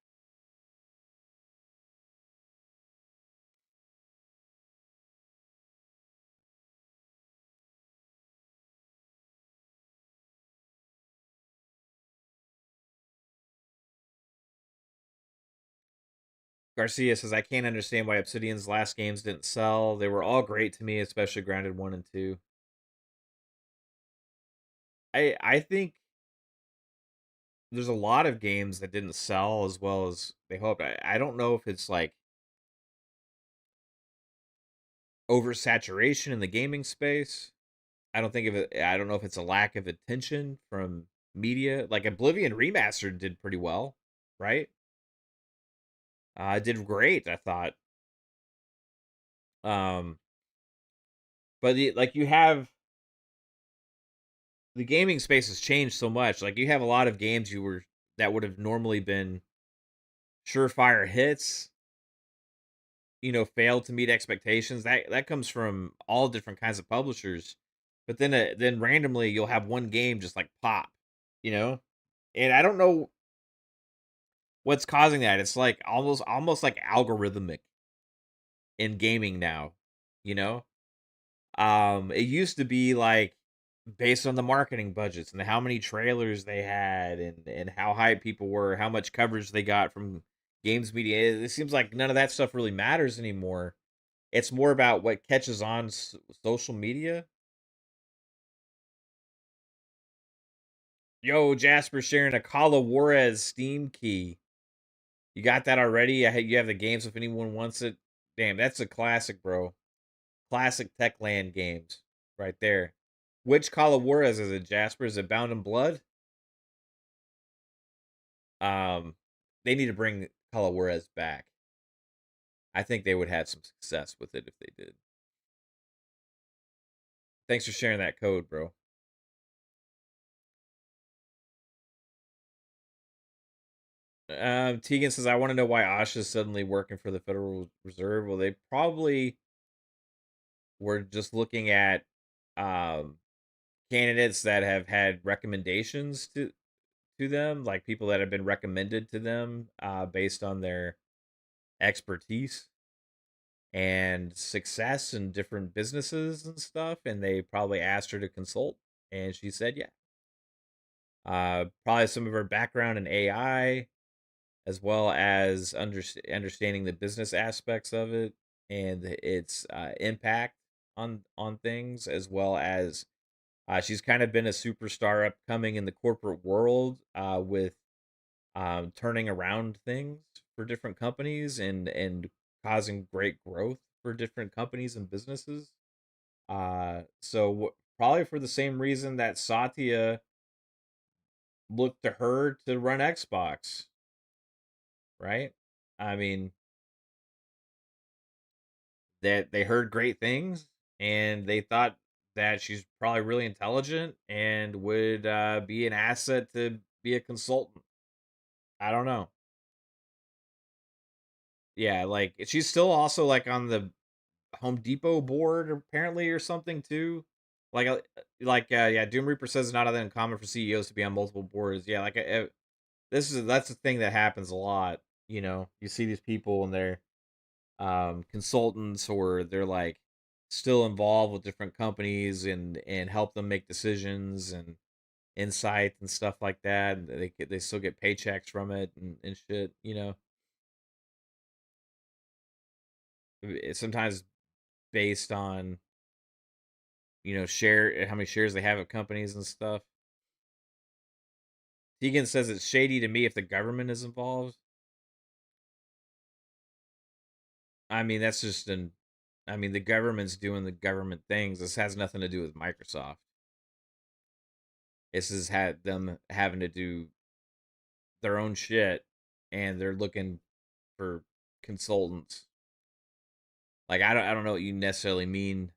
Garcia says, I can't understand why Obsidian's last games didn't sell. They were all great to me, especially Grounded 1 and 2. I think there's a lot of games that didn't sell as well as they hoped. I don't know if it's like oversaturation in the gaming space. I don't think of it. I don't know if it's a lack of attention from media. Like Oblivion Remastered did pretty well, right? Did great, I thought. Um, but like you have the gaming space has changed so much. Like you have a lot of games that would have normally been surefire hits, failed to meet expectations. That comes from all different kinds of publishers. But then randomly you'll have one game just like pop, you know? And I don't know what's causing that. It's like almost like algorithmic in gaming now, you know? It used to be like based on the marketing budgets and how many trailers they had and how hype people were, how much coverage they got from games media. It seems like none of that stuff really matters anymore. It's more about what catches on social media. Yo, Jasper sharing a Cala Juarez Steam key. You got that already? You have the games if anyone wants it. Damn, that's a classic, bro. Classic Techland games right there. Which Cala Juarez is it, Jasper? Is it Bound in Blood? Um, they need to bring Cala Juarez back. I think they would have some success with it if they did. Thanks for sharing that code, bro. Tegan says, I want to know why Asha's suddenly working for the Federal Reserve. Well, they probably were just looking at um, candidates that have had recommendations to them, like people that have been recommended to them based on their expertise and success in different businesses and stuff. And they probably asked her to consult, and she said, yeah. Probably some of her background in AI, as well as understanding the business aspects of it and its impact on things, as well as she's kind of been a superstar upcoming in the corporate world with turning around things for different companies and causing great growth for different companies and businesses. Probably for the same reason that Satya looked to her to run Xbox, right? I mean, that they heard great things and they thought that she's probably really intelligent and would be an asset to be a consultant. I don't know. Yeah, like she's still also like on the Home Depot board apparently or something too. Yeah, Doom Reaper says it's not that uncommon for CEOs to be on multiple boards. Yeah, that's the thing that happens a lot. You see these people and they're consultants or they're like still involved with different companies and help them make decisions and insight and stuff like that. And they still get paychecks from it and shit. It's sometimes based on share how many shares they have of companies and stuff. Tegan says it's shady to me if the government is involved. I mean, that's just an. I mean, the government's doing the government things. This has nothing to do with Microsoft. This has had them having to do their own shit, and they're looking for consultants. Like I don't know what you necessarily mean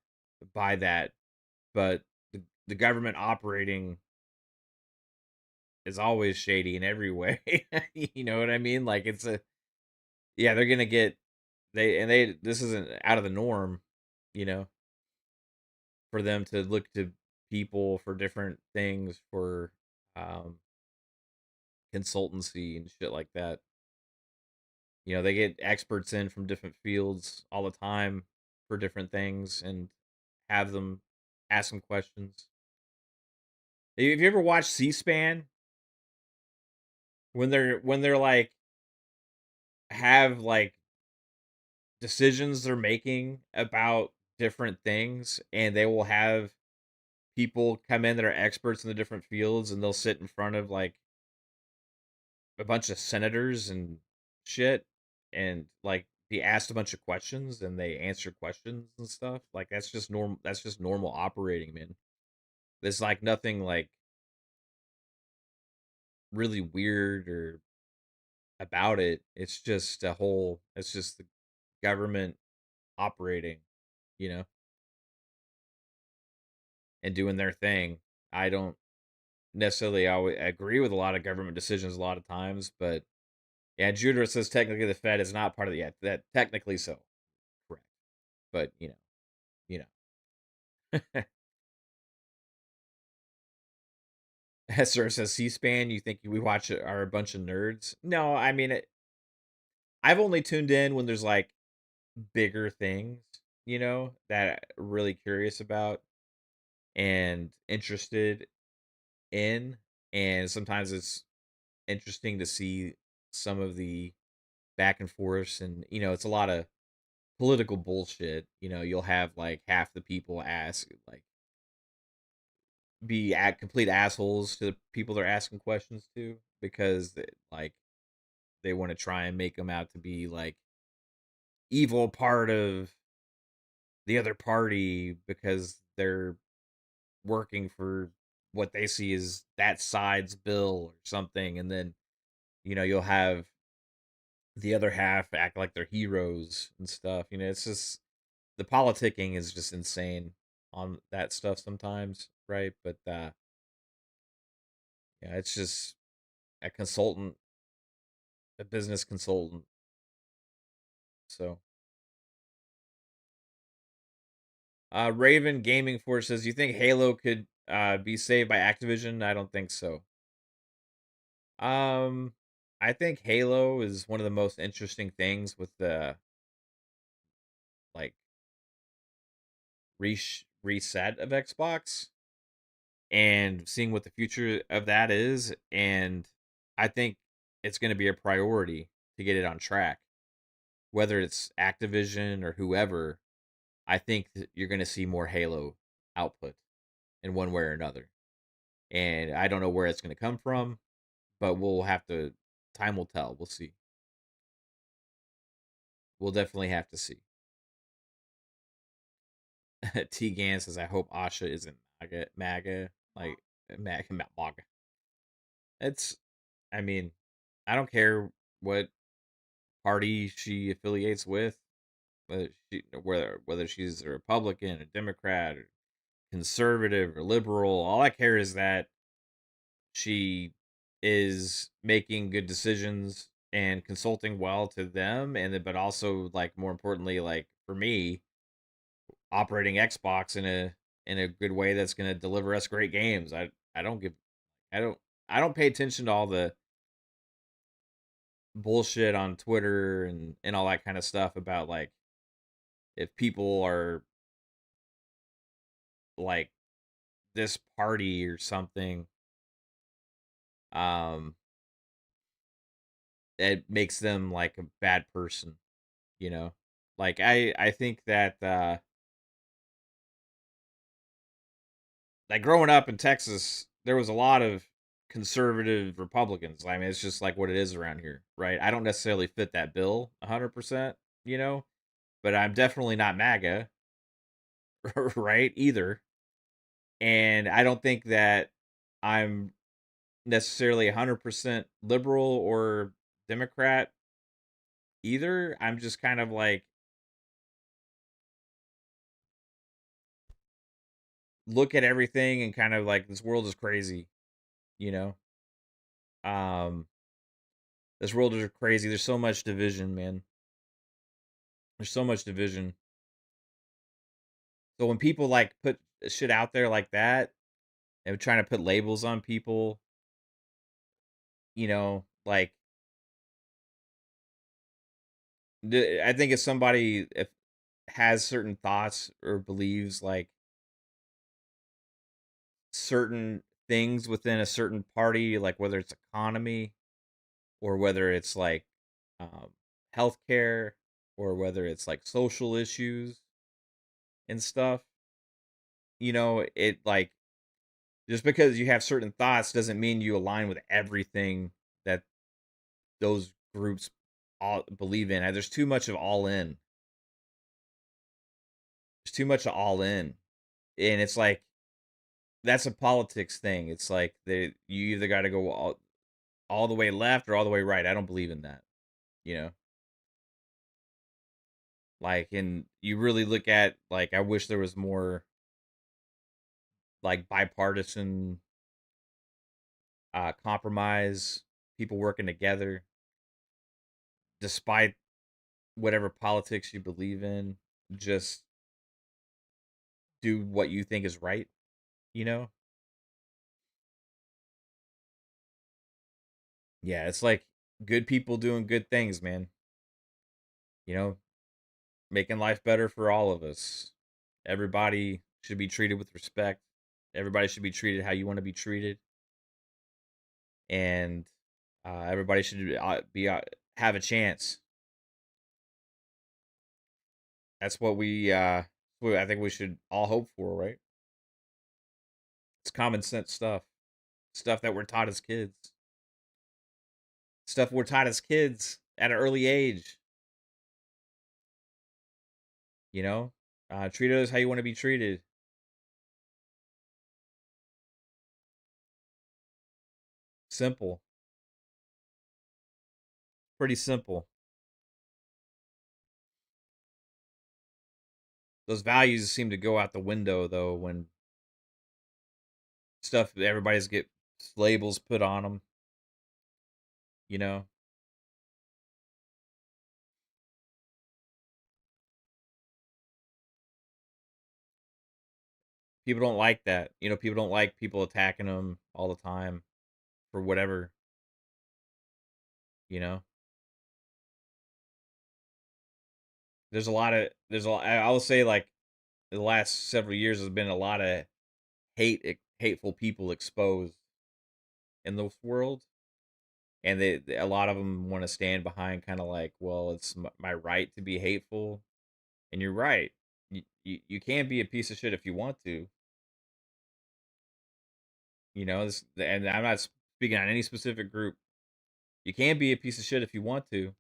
by that, but the government operating is always shady in every way. You know what I mean? Like it's a yeah, they're gonna get they this isn't out of the norm, you know, for them to look to people for different things for um consultancy and shit like that. You know, they get experts in from different fields all the time for different things and have them ask them questions. Have you ever watched C-SPAN when they're like have like decisions they're making about different things and they will have people come in that are experts in the different fields and they'll sit in front of like a bunch of senators and shit and like be asked a bunch of questions and they answer questions and stuff. Like that's just normal operating, man. There's like nothing like really weird or about it. It's just the government operating, you know, and doing their thing. I don't necessarily always agree with a lot of government decisions a lot of times, but yeah, Judah says technically the Fed is not part of the yeah, that technically so. Correct. But you know. Hester says C-SPAN. You think we watch it are a bunch of nerds? No, I mean I've only tuned in when there's like bigger things, you know, that I'm really curious about and interested in. And sometimes it's interesting to see some of the back and forth, and it's a lot of political bullshit. You'll have like half the people ask like be at complete assholes to the people they're asking questions to because like they want to try and make them out to be like evil part of the other party because they're working for what they see as that side's bill or something, and then you'll have the other half act like they're heroes and stuff. It's just the politicking is just insane on that stuff sometimes, right? But yeah, it's just a consultant, a business consultant. So Raven Gaming Force says, "You think Halo could be saved by Activision?" I don't think so. Um, I think Halo is one of the most interesting things with the like reset of Xbox and seeing what the future of that is, and I think it's going to be a priority to get it on track. Whether it's Activision or whoever, I think that you're going to see more Halo output in one way or another. And I don't know where it's going to come from, but we'll have to. Time will tell. We'll see. We'll definitely have to see. T Gan says, "I hope Asha isn't MAGA, like MAGA." It's, I mean, I don't care what party she affiliates with, whether she's a Republican, a Democrat, or conservative, or liberal. All I care is that she is making good decisions and consulting well to them, but also like more importantly, like for me, operating Xbox in a good way that's going to deliver us great games. I don't give I don't I don't pay attention to all the bullshit on Twitter and all that kind of stuff about like if people are like this party or something um it makes them like a bad person, you know. Like I think that like growing up in Texas, there was a lot of conservative Republicans. I mean, it's just like what it is around here, right? I don't necessarily fit that bill 100%, you know, but I'm definitely not MAGA, right? Either. And I don't think that I'm necessarily 100% liberal or Democrat either. I'm just kind of like look at everything and kind of like this world is crazy, you know. Um, this world is crazy. There's so much division, man. There's so much division. So when people like put shit out there like that and trying to put labels on people, like I think if somebody if has certain thoughts or believes like certain things within a certain party, like whether it's economy or whether it's like um, healthcare or whether it's like social issues and stuff, it like just because you have certain thoughts doesn't mean you align with everything that those groups all believe in. There's too much of all in. There's too much of all in, and it's like that's a politics thing. It's like you either got to go all the way left or all the way right. I don't believe in that. You know, like, and you really look at like I wish there was more like bipartisan compromise, people working together despite whatever politics you believe in. Just do what you think is right. You know, yeah, it's like good people doing good things, man. You know, making life better for all of us. Everybody should be treated with respect. Everybody should be treated how you want to be treated, and everybody should be have a chance. That's what I think we should all hope for, right? It's common sense stuff, stuff that we're taught as kids, stuff we're taught as kids at an early age. You know, treat others how you want to be treated. Simple, pretty simple. Those values seem to go out the window though when stuff everybody's get labels put on them. You know, people don't like that. People don't like people attacking them all the time for whatever. You know, there's a lot. I will say like the last several years has been a lot of hateful people exposed in this world, and a lot of them want to stand behind kind of like, well, it's my right to be hateful, and you're right. You can be a piece of shit if you want to. And I'm not speaking on any specific group. You can be a piece of shit if you want to.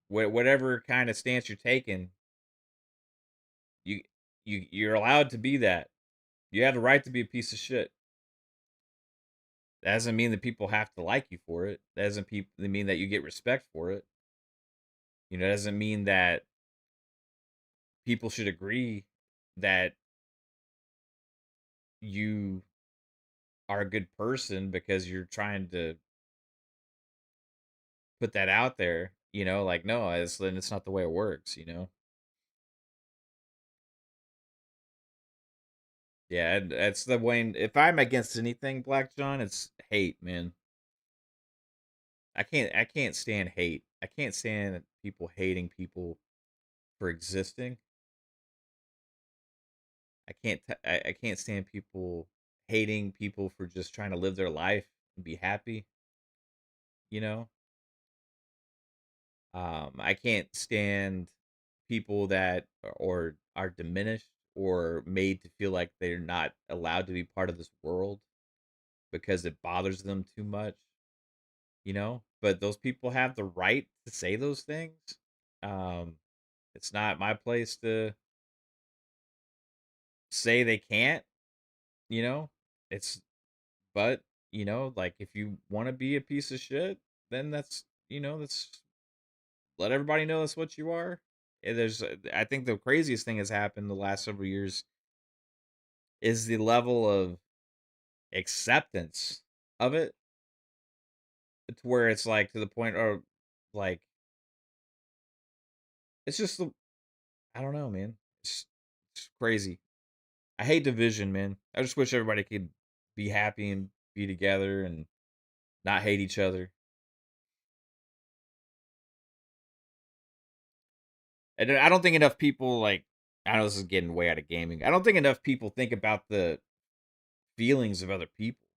Whatever kind of stance you're taking, you you're allowed to be that. You have the right to be a piece of shit. That doesn't mean that people have to like you for it. That doesn't mean that you get respect for it. It doesn't mean that people should agree that you are a good person because you're trying to put that out there. Like no, then it's not the way it works. Yeah, that's the way. If I'm against anything, Black John, it's hate, man. I can't stand hate. I can't stand people hating people for existing. I can't stand people hating people for just trying to live their life and be happy. You know, I can't stand people that or are diminished or made to feel like they're not allowed to be part of this world because it bothers them too much. But those people have the right to say those things. Um, it's not my place to say they can't. You know, it's but like if you want to be a piece of shit, then that's let everybody know that's what you are. And I think the craziest thing has happened the last several years is the level of acceptance of it to where it's like to the point or like it's just I don't know, man. It's crazy. I hate division, man. I just wish everybody could be happy and be together and not hate each other. And I don't think enough people like I know this is getting way out of gaming. I don't think enough people think about the feelings of other people.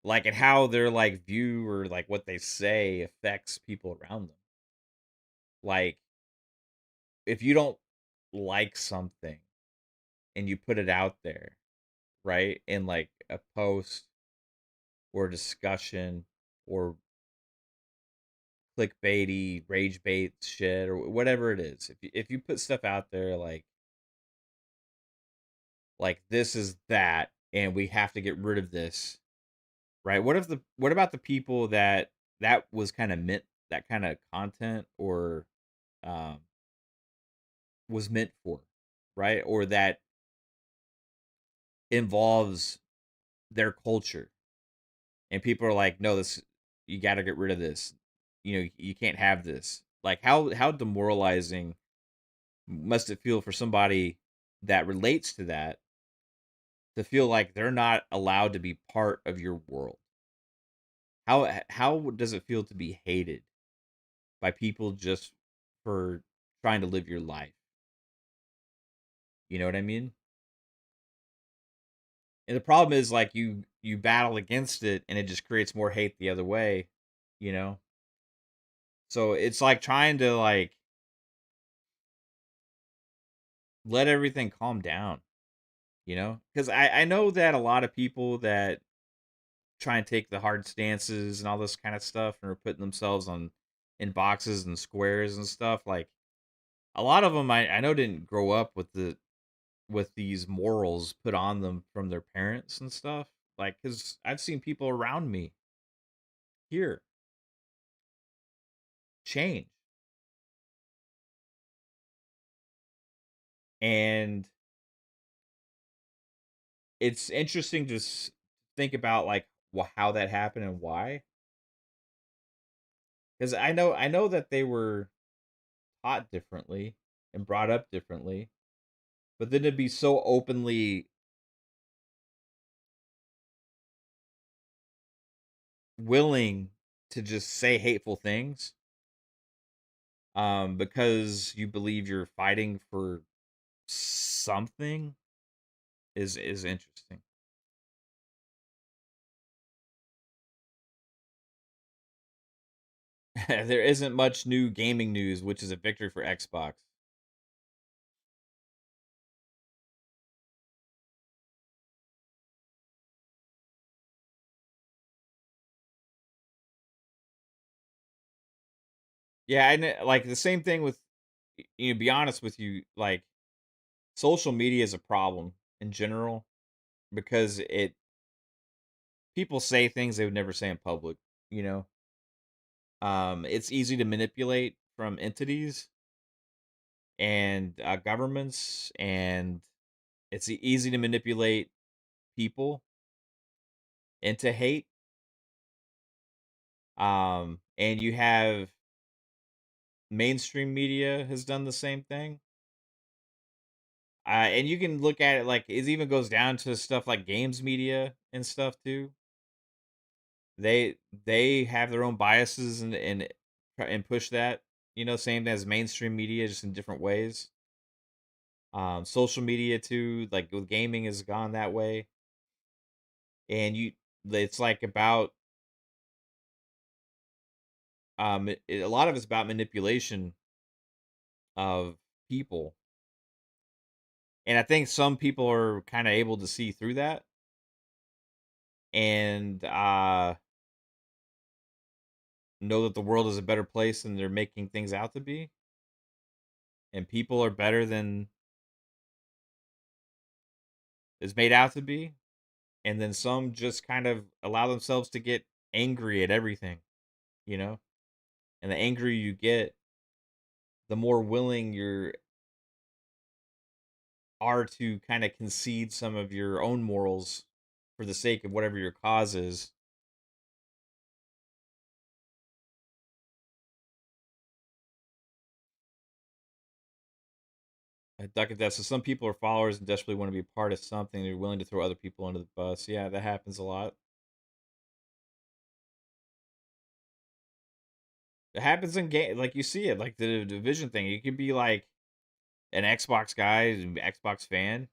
Like and how their like view or like what they say affects people around them. Like if you don't like something and you put it out there, right? In like a post or a discussion or clickbaity, rage bait shit or whatever it is. If you put stuff out there like this is that and we have to get rid of this, right? What about the people that was kind of meant that kind of content or um was meant for, right? Or that involves their culture. And people are like, "No, this you got to get rid of this. You can't have this." Like how demoralizing must it feel for somebody that relates to that to feel like they're not allowed to be part of your world? How does it feel to be hated by people just for trying to live your life? You know what I mean? And the problem is like you battle against it and it just creates more hate the other way, you know? So it's like trying to like let everything calm down, Cuz I know that a lot of people that try and take the hard stances and all this kind of stuff and are putting themselves on in boxes and squares and stuff like a lot of them I know didn't grow up with these morals put on them from their parents and stuff like cuz I've seen people around me here change. And it's interesting to think about like how that happened and why, because I know that they were taught differently and brought up differently, but then to be so openly willing to just say hateful things because you believe you're fighting for something is interesting. There isn't much new gaming news, which is a victory for Xbox. Yeah, like the same thing with be honest with you, like social media is a problem in general because it people say things they would never say in public, you know. It's easy to manipulate from entities and governments, and it's easy to manipulate people into hate. And you have mainstream media has done the same thing. And you can look at it like it even goes down to stuff like games media and stuff too. They have their own biases and push that, same as mainstream media, just in different ways. Social media too, like with gaming, has gone that way, and it's like about a lot of it's about manipulation of people, and I think some people are kind of able to see through that, and know that the world is a better place than they're making things out to be, and people are better than is made out to be, and then some just kind of allow themselves to get angry at everything, you know? And the angrier you get, the more willing you are to kind of concede some of your own morals for the sake of whatever your cause is. Duck at that. So some people are followers and desperately want to be a part of something. They're willing to throw other people under the bus. Yeah, that happens a lot. It happens in game, like you see it, like the division thing. You could be like an Xbox guy, an Xbox fan.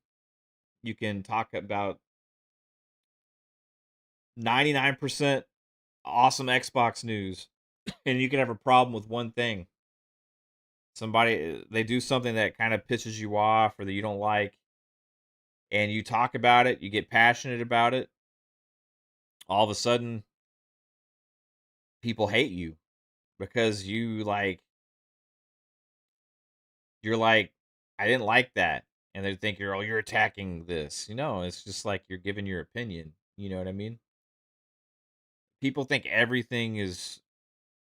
You can talk about 99% awesome Xbox news, and you can have a problem with one thing. Somebody they do something that kind of pisses you off or that you don't like, and you talk about it, you get passionate about it. All of a sudden, people hate you because you're like, I didn't like that, and they think you're attacking this. It's just like you're giving your opinion. You know what I mean? People think everything is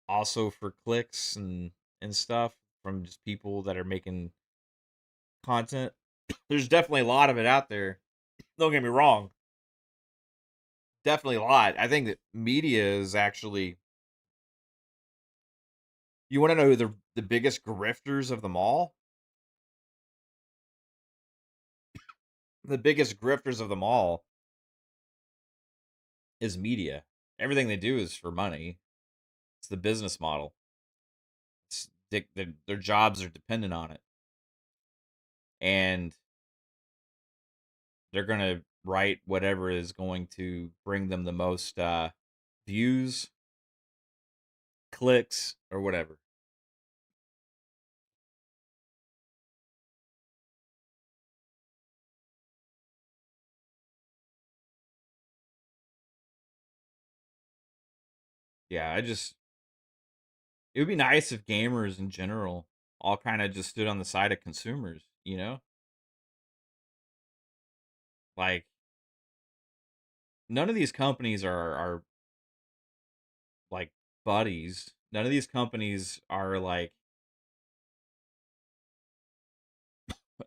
also for clicks and stuff from just people that are making content. There's definitely a lot of it out there. Don't get me wrong. Definitely a lot. I think that media is actually. You want to know who the biggest grifters of them all? The biggest grifters of them all is media. Everything they do is for money. It's the business model. Their jobs are dependent on it, and they're gonna write whatever is going to bring them the most views, clicks, or whatever. Yeah, it would be nice if gamers in general all kind of just stood on the side of consumers. Like none of these companies are like buddies. None of these companies are like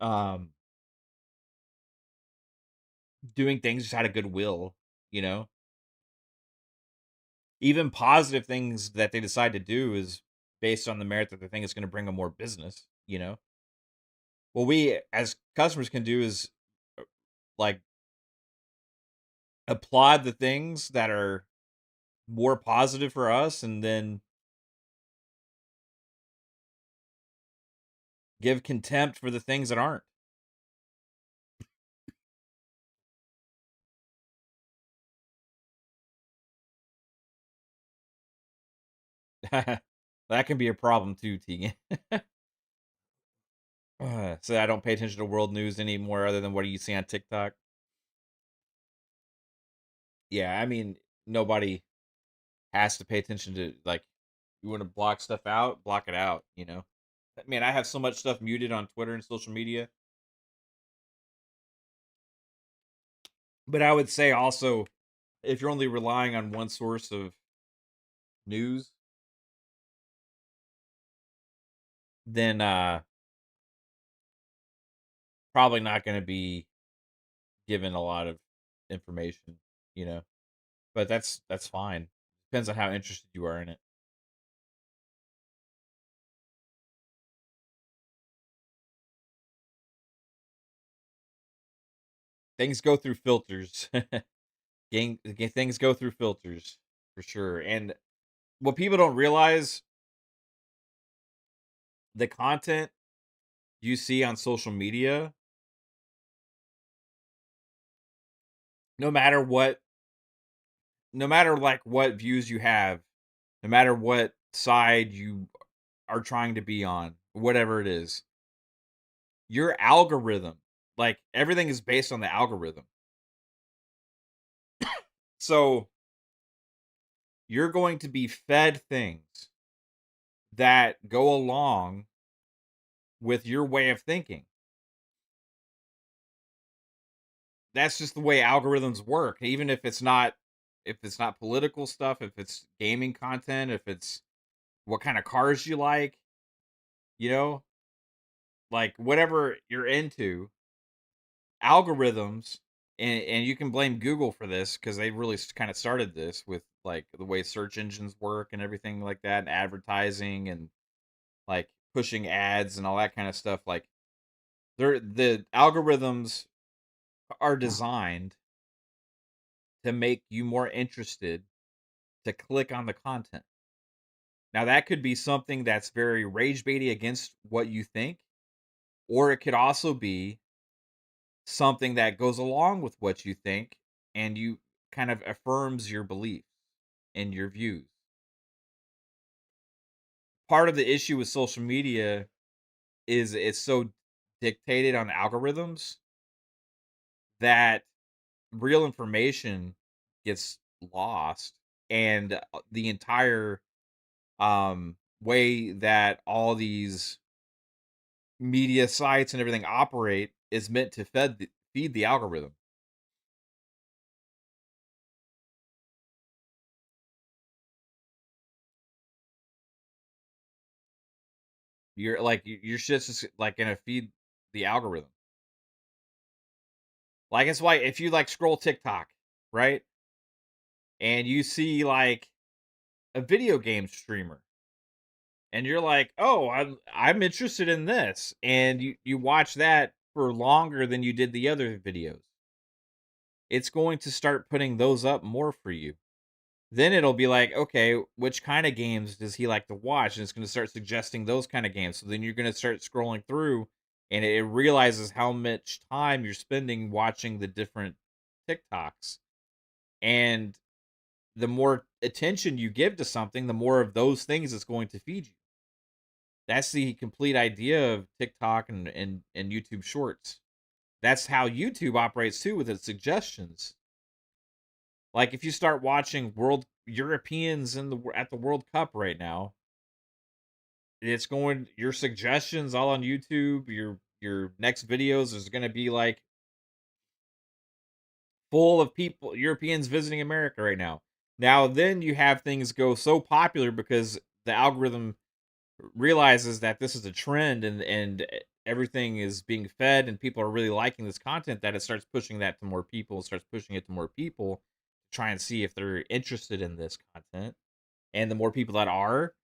um doing things just out of goodwill, you know? Even positive things that they decide to do is based on the merit that they think is going to bring them more business. What we as customers can do is like applaud the things that are more positive for us and then give contempt for the things that aren't. That can be a problem too, Tegan. So I don't pay attention to world news anymore other than what do you see on TikTok. Yeah, I mean, nobody has to pay attention to like you want to block stuff out, block it out. I mean, I have so much stuff muted on Twitter and social media, but I would say also if you're only relying on one source of news, then probably not going to be given a lot of information. But that's fine. Depends on how interested you are in it. Things go through filters. Things go through filters for sure. And what people don't realize, the content you see on social media, no matter what, no matter like what views you have, no matter what side you are trying to be on, whatever it is, your algorithm, like everything is based on the algorithm. So you're going to be fed things that go along with your way of thinking. that's just the way algorithms work. Even if it's not political stuff, if it's gaming content, if it's what kind of cars you like, you know, like whatever you're into, algorithms, and you can blame Google for this because they really kind of started this with like the way search engines work and everything like that, and advertising and like pushing ads and all that kind of stuff. Like the algorithms are designed to make you more interested to click on the content. Now that could be something that's very rage baity against what you think, or it could also be something that goes along with what you think and you kind of affirms your beliefs and your views. Part of the issue with social media is it's so dictated on algorithms that real information gets lost, and the entire way that all these media sites and everything operate is meant to feed the algorithm. Your shit's just like gonna feed the algorithm. Like it's why if you like scroll TikTok, right? And you see like a video game streamer and you're like, "Oh, I'm interested in this." And you watch that for longer than you did the other videos. It's going to start putting those up more for you. Then it'll be like, okay, which kind of games does he like to watch? And it's going to start suggesting those kind of games. So then you're going to start scrolling through, and it realizes how much time you're spending watching the different TikToks. And the more attention you give to something, the more of those things it's going to feed you. That's the complete idea of TikTok and YouTube Shorts. That's how YouTube operates too with its suggestions. Like if you start watching World Europeans in the at the World Cup right now, it's going your suggestions all on YouTube, your next videos is going to be like full of people Europeans visiting America right now. Now then you have things go so popular because the algorithm realizes that this is a trend, and everything is being fed and people are really liking this content, that it starts pushing that to more people, starts pushing it to more people to try and see if they're interested in this content. And the more people that are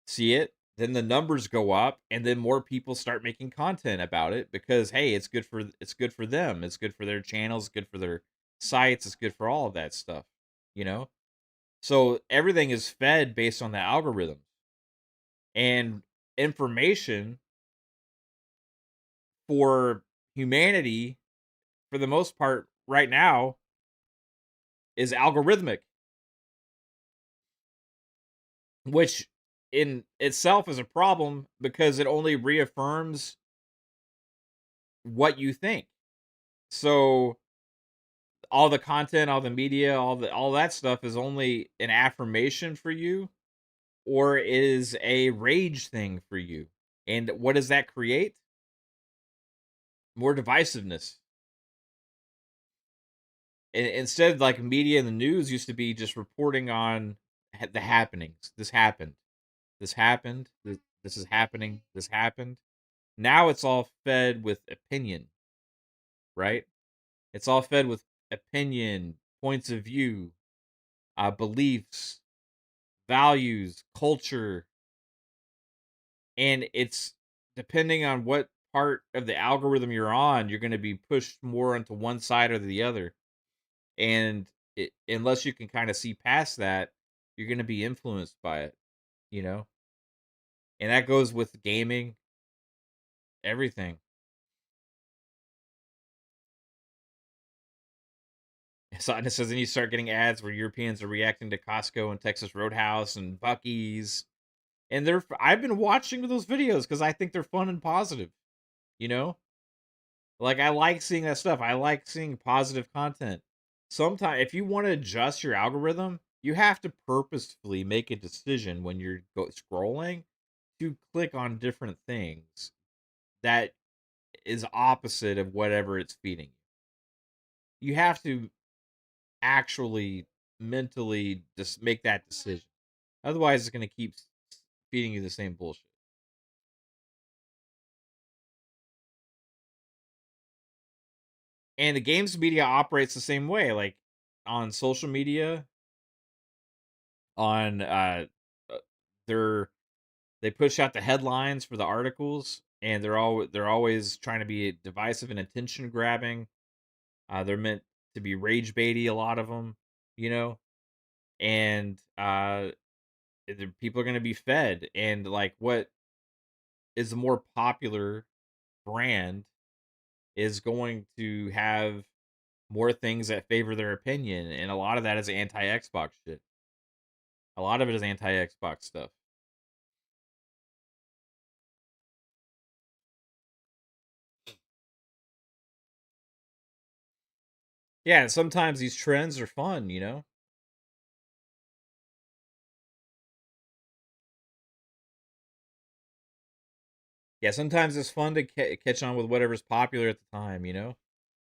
see it, then the numbers go up, and then more people start making content about it because hey, it's good for them, it's good for their channels, it's good for their sites, it's good for all of that stuff, you know. So everything is fed based on the algorithm, and information for humanity for the most part right now is algorithmic, which in itself is a problem because it only reaffirms what you think. So all the content, all the media, all that stuff is only an affirmation for you or is a rage thing for you. And what does that create? More divisiveness. Instead, like media and the news used to be just reporting on the happenings. This happened. This happened. This is happening. This happened. Now it's all fed with opinion, right? It's all fed with opinion, points of view, beliefs, values, culture, and it's depending on what part of the algorithm you're on, you're going to be pushed more into one side or the other. And unless you can kind of see past that, you're going to be influenced by it, you know? And that goes with gaming, everything. So and it says then you start getting ads where Europeans are reacting to Costco and Texas Roadhouse and Bucky's. And I've been watching those videos because I think they're fun and positive, you know? Like I like seeing that stuff. I like seeing positive content. Sometimes if you want to adjust your algorithm, you have to purposefully make a decision when you're scrolling to click on different things that is opposite of whatever it's feeding you. You have to actually mentally just make that decision. Otherwise, it's going to keep feeding you the same bullshit. And the games media operates the same way. Like on social media, on uh, they're they push out the headlines for the articles, and they're always trying to be divisive and attention grabbing. They're meant to be rage baity, a lot of them, you know, and people are going to be fed. And like, what is the more popular brand is going to have more things that favor their opinion, and a lot of that is anti Xbox shit. A lot of it is anti Xbox stuff. Yeah, and sometimes these trends are fun, you know. Yeah, sometimes it's fun to catch on with whatever's popular at the time, you know.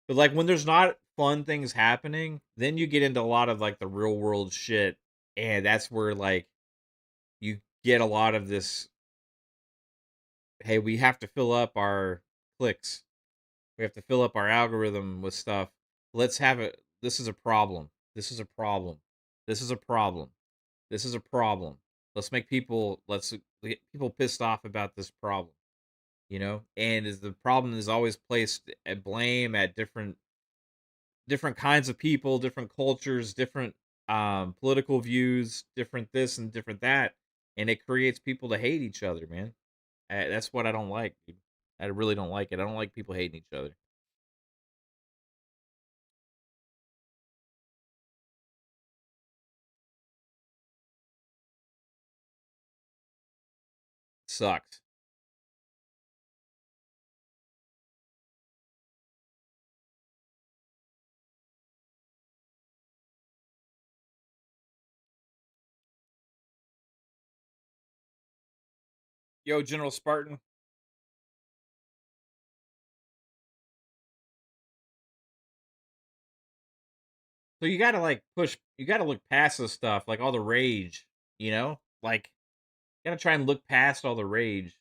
But like when there's not fun things happening, then you get into a lot of like the real world shit, and that's where like you get a lot of this. Hey, we have to fill up our clicks. We have to fill up our algorithm with stuff. Let's have it. This is a problem. This is a problem. This is a problem. This is a problem. Let's get people pissed off about this problem, you know? And is the problem is always placed at blame at different kinds of people, different cultures, different political views, different this and different that, and it creates people to hate each other, man. That's what I don't like, dude. I really don't like it. I don't like people hating each other. Sucks. Yo, General Spartan. So you gotta like push. You gotta look past this stuff, like all the rage. You know, like you gotta try and look past all the rage.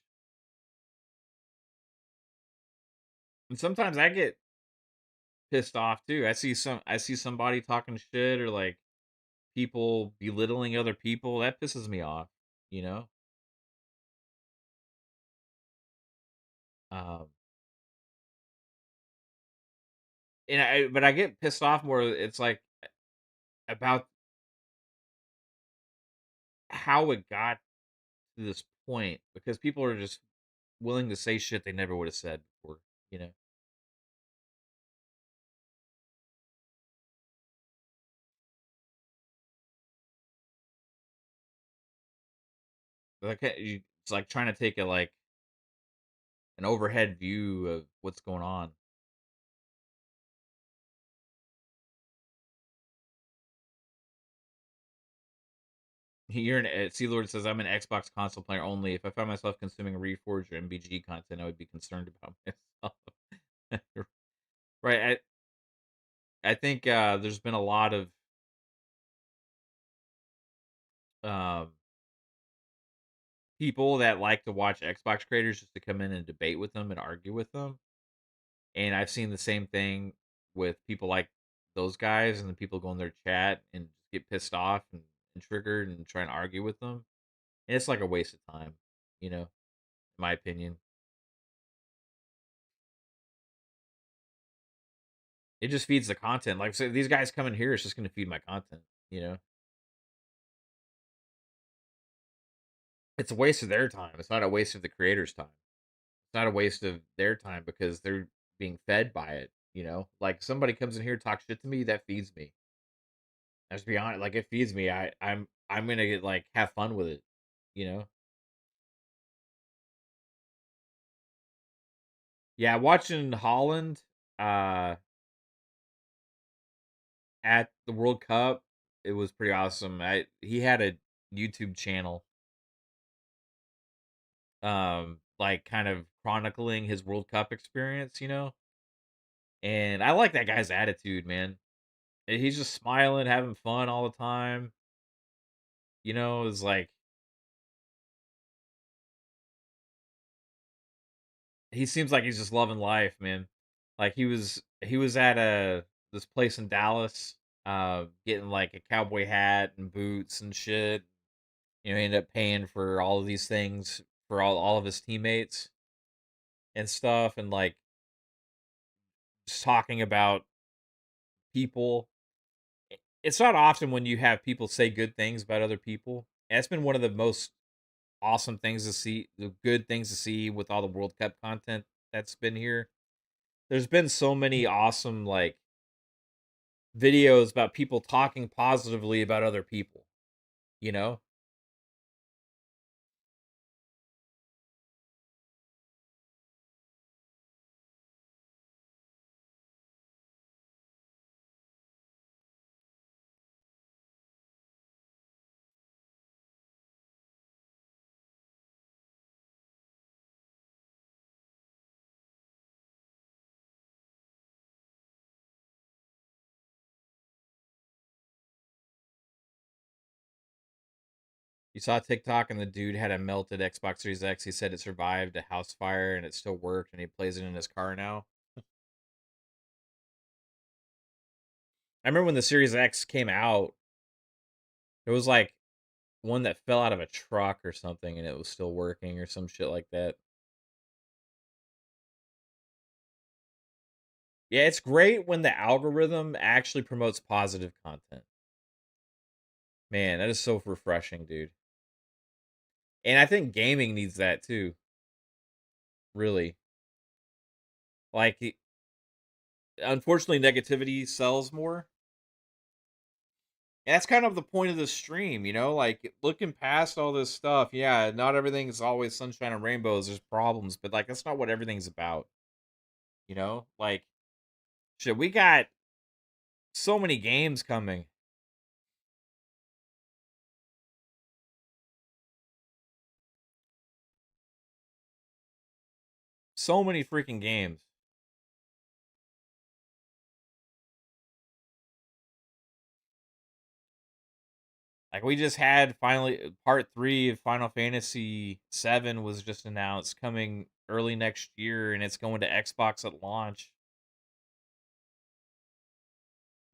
And sometimes I get pissed off too. I see somebody talking shit or like people belittling other people. That pisses me off. You know. Um, but I get pissed off more. It's like about how it got to this point because people are just willing to say shit they never would have said before. You know. Like it's like trying to take a like an overhead view of what's going on. You're an Sea Lord says I'm an Xbox console player only. If I find myself consuming Reforged or MBG content, I would be concerned about myself. Right. I think there's been a lot of um, people that like to watch Xbox creators just to come in and debate with them and argue with them. And I've seen the same thing with people like those guys, and the people go in their chat and get pissed off and triggered and try and argue with them. And it's like a waste of time, you know, in my opinion. It just feeds the content. Like, so these guys coming here, it's just going to feed my content, you know? It's a waste of their time. It's not a waste of the creator's time. It's not a waste of their time because they're being fed by it, you know? Like, somebody comes in here, talks shit to me, that feeds me. Let's be honest, like, it feeds me. I'm going to get, like, have fun with it, you know? Yeah, watching Holland uh at the World Cup, it was pretty awesome. I He had a YouTube channel like kind of chronicling his World Cup experience, you know? And I like that guy's attitude, man. He's just smiling, having fun all the time. It's like he seems like he's just loving life, man. Like he was at this place in Dallas, getting like a cowboy hat and boots and shit. He ended up paying for all of these things for all of his teammates and stuff, and like just talking about people. It's not often when you have people say good things about other people. And it's been one of the most awesome things to see, the good things to see with all the World Cup content that's been here. There's been so many awesome like videos about people talking positively about other people, you know? You saw TikTok and the dude had a melted Xbox Series X. He said it survived a house fire and it still worked and he plays it in his car now. I remember when the Series X came out, there was like one that fell out of a truck or something and it was still working or some shit like that. Yeah, it's great when the algorithm actually promotes positive content. Man, that is so refreshing, dude. And I think gaming needs that too, really. Like, unfortunately, negativity sells more. And that's kind of the point of the stream, like looking past all this stuff. Yeah, not everything's always sunshine and rainbows. There's problems, but like that's not what everything's about, Like, shit, we got so many games coming. So many freaking games. Like we just had finally part 3 of Final Fantasy 7 was just announced coming early next year and it's going to Xbox at launch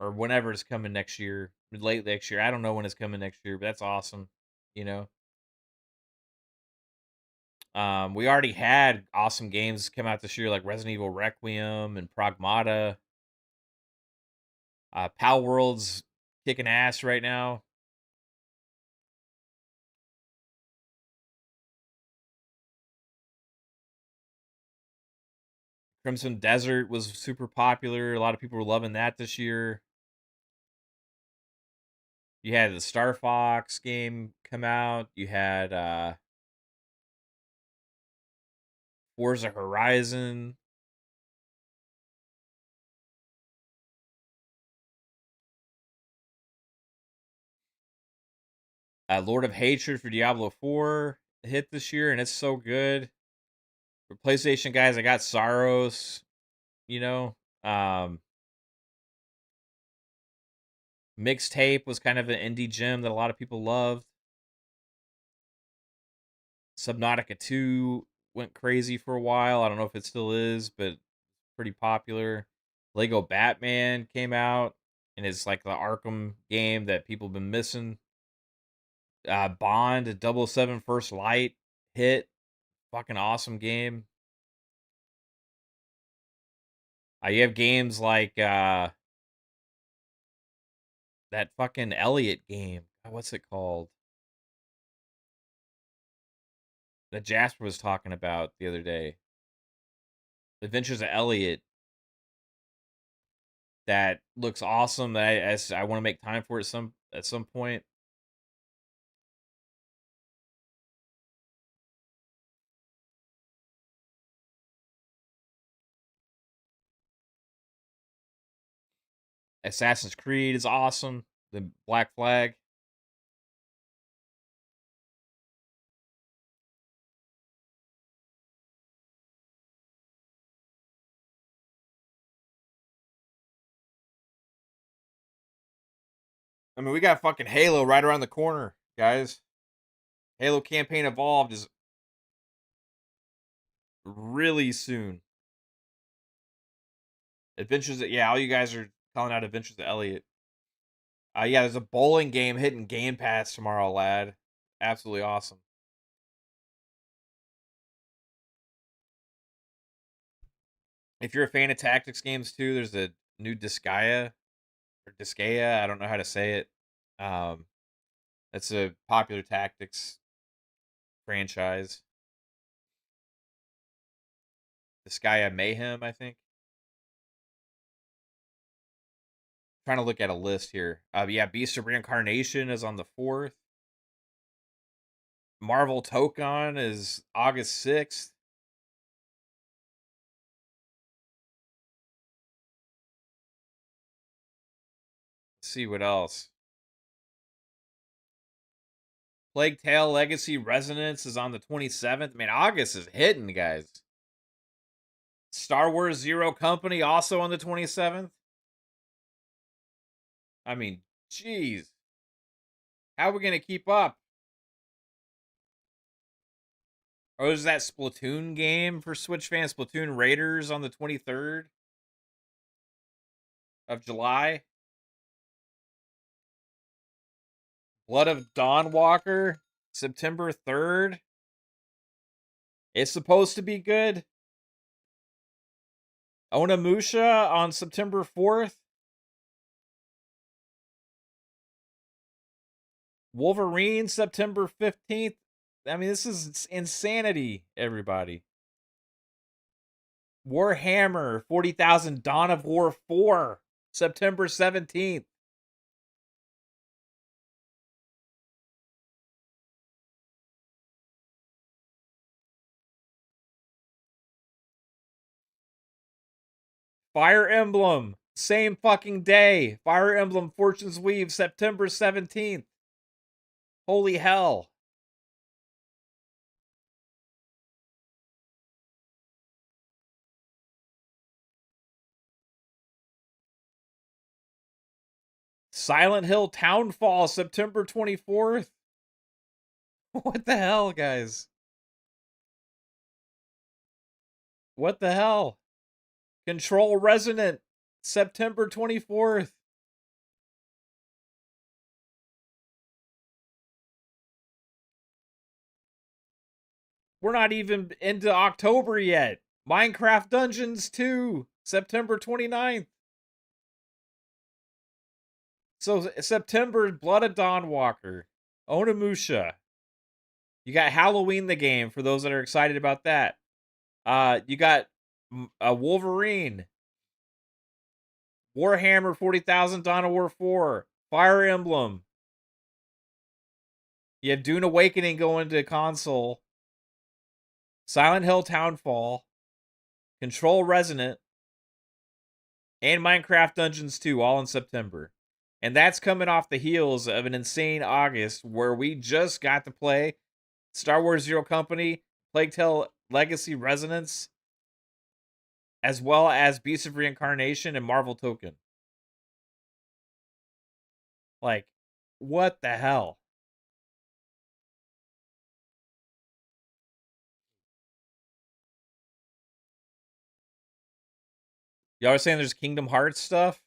or whenever it's coming next year, late next year. I don't know when it's coming next year, but that's awesome, you know. We already had awesome games come out this year like Resident Evil Requiem and Pragmata. Pal World's kicking ass right now. Crimson Desert was super popular. A lot of people were loving that this year. You had the Star Fox game come out. You had Forza Horizon. Lord of Hatred for Diablo 4 hit this year, and it's so good. For PlayStation guys, I got Saros, you know. Um, Mixtape was kind of an indie gem that a lot of people loved. Subnautica 2 went crazy for a while. I don't know if it still is, but pretty popular. Lego Batman came out, and it's like the Arkham game that people have been missing. Bond, 007 First Light hit. Fucking awesome game. You have games like that fucking Elliot game. What's it called? That Jasper was talking about the other day. Adventures of Elliot. That looks awesome. I want to make time for it at some point. Assassin's Creed is awesome. The Black Flag. I mean, we got fucking Halo right around the corner, guys. Halo Campaign Evolved is really soon. Adventures, yeah, all you guys are calling out Adventures of Elliot. Yeah, there's a bowling game hitting Game Pass tomorrow, lad. Absolutely awesome. If you're a fan of tactics games too, there's a new Disgaea or Disgaea. I don't know how to say it. Um, it's a popular tactics franchise. Disgaea Mayhem, I think. Trying to look at a list here. Yeah, Beast of Reincarnation is on the 4th. Marvel Tokon is August 6th. Let's see what else. Plague Tale Legacy Resonance is on the 27th. Man, August is hitting, guys. Star Wars Zero Company also on the 27th. I mean, jeez. How are we going to keep up? Or is that Splatoon game for Switch fans? Splatoon Raiders on the 23rd of July. Blood of Dawnwalker, September 3rd. It's supposed to be good. Onimusha on September 4th. Wolverine, September 15th. I mean, this is insanity, everybody. Warhammer 40,000 Dawn of War 4, September 17th. Fire Emblem, same fucking day. Fire Emblem Fortune's Weave, September 17th. Holy hell. Silent Hill Townfall, September 24th. What the hell, guys? What the hell? Control Resonant, September 24th. We're not even into October yet. Minecraft Dungeons 2, September 29th. So September, Blood of Dawnwalker, Onimusha. You got Halloween the game for those that are excited about that. You got a Wolverine, Warhammer 40,000 Dawn of War 4, Fire Emblem. You have Dune Awakening going to console, Silent Hill Townfall, Control Resonant, and Minecraft Dungeons 2 all in September. And that's coming off the heels of an insane August where we just got to play Star Wars Zero Company, Plague Tale Legacy Resonance, as well as Beast of Reincarnation and Marvel Token. Like, what the hell? Y'all are saying there's Kingdom Hearts stuff?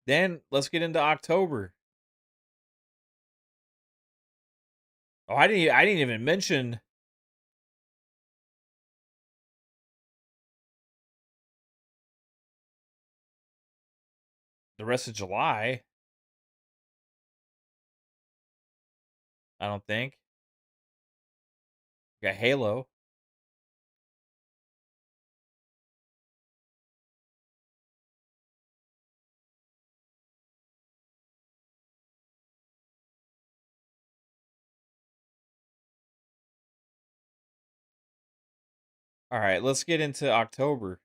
Then let's get into October. Oh, I didn't even mention the rest of July. I don't think. We got Halo. All right, let's get into October.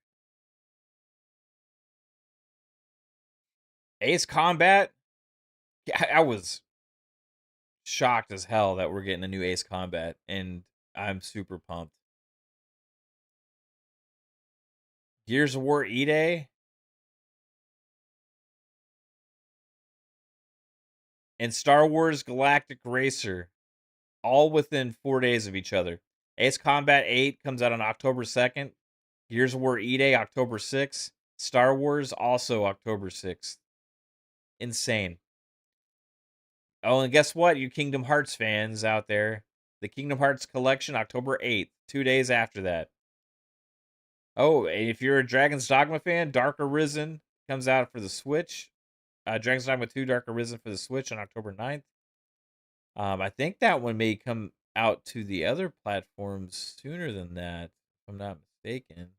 Ace Combat. I was shocked as hell that we're getting a new Ace Combat, and I'm super pumped. Gears of War E-Day and Star Wars Galactic Racer, all within 4 days of each other. Ace Combat 8 comes out on October 2nd. Gears of War E-Day, October 6th. Star Wars, also October 6th. Insane. Oh, and guess what, you Kingdom Hearts fans out there? The Kingdom Hearts Collection, October 8th, 2 days after that. Oh, if you're a Dragon's Dogma fan, Dark Arisen comes out for the Switch. Dragon's Dogma 2 Dark Arisen for the Switch on October 9th. I think that one may come out to the other platforms sooner than that, if I'm not mistaken.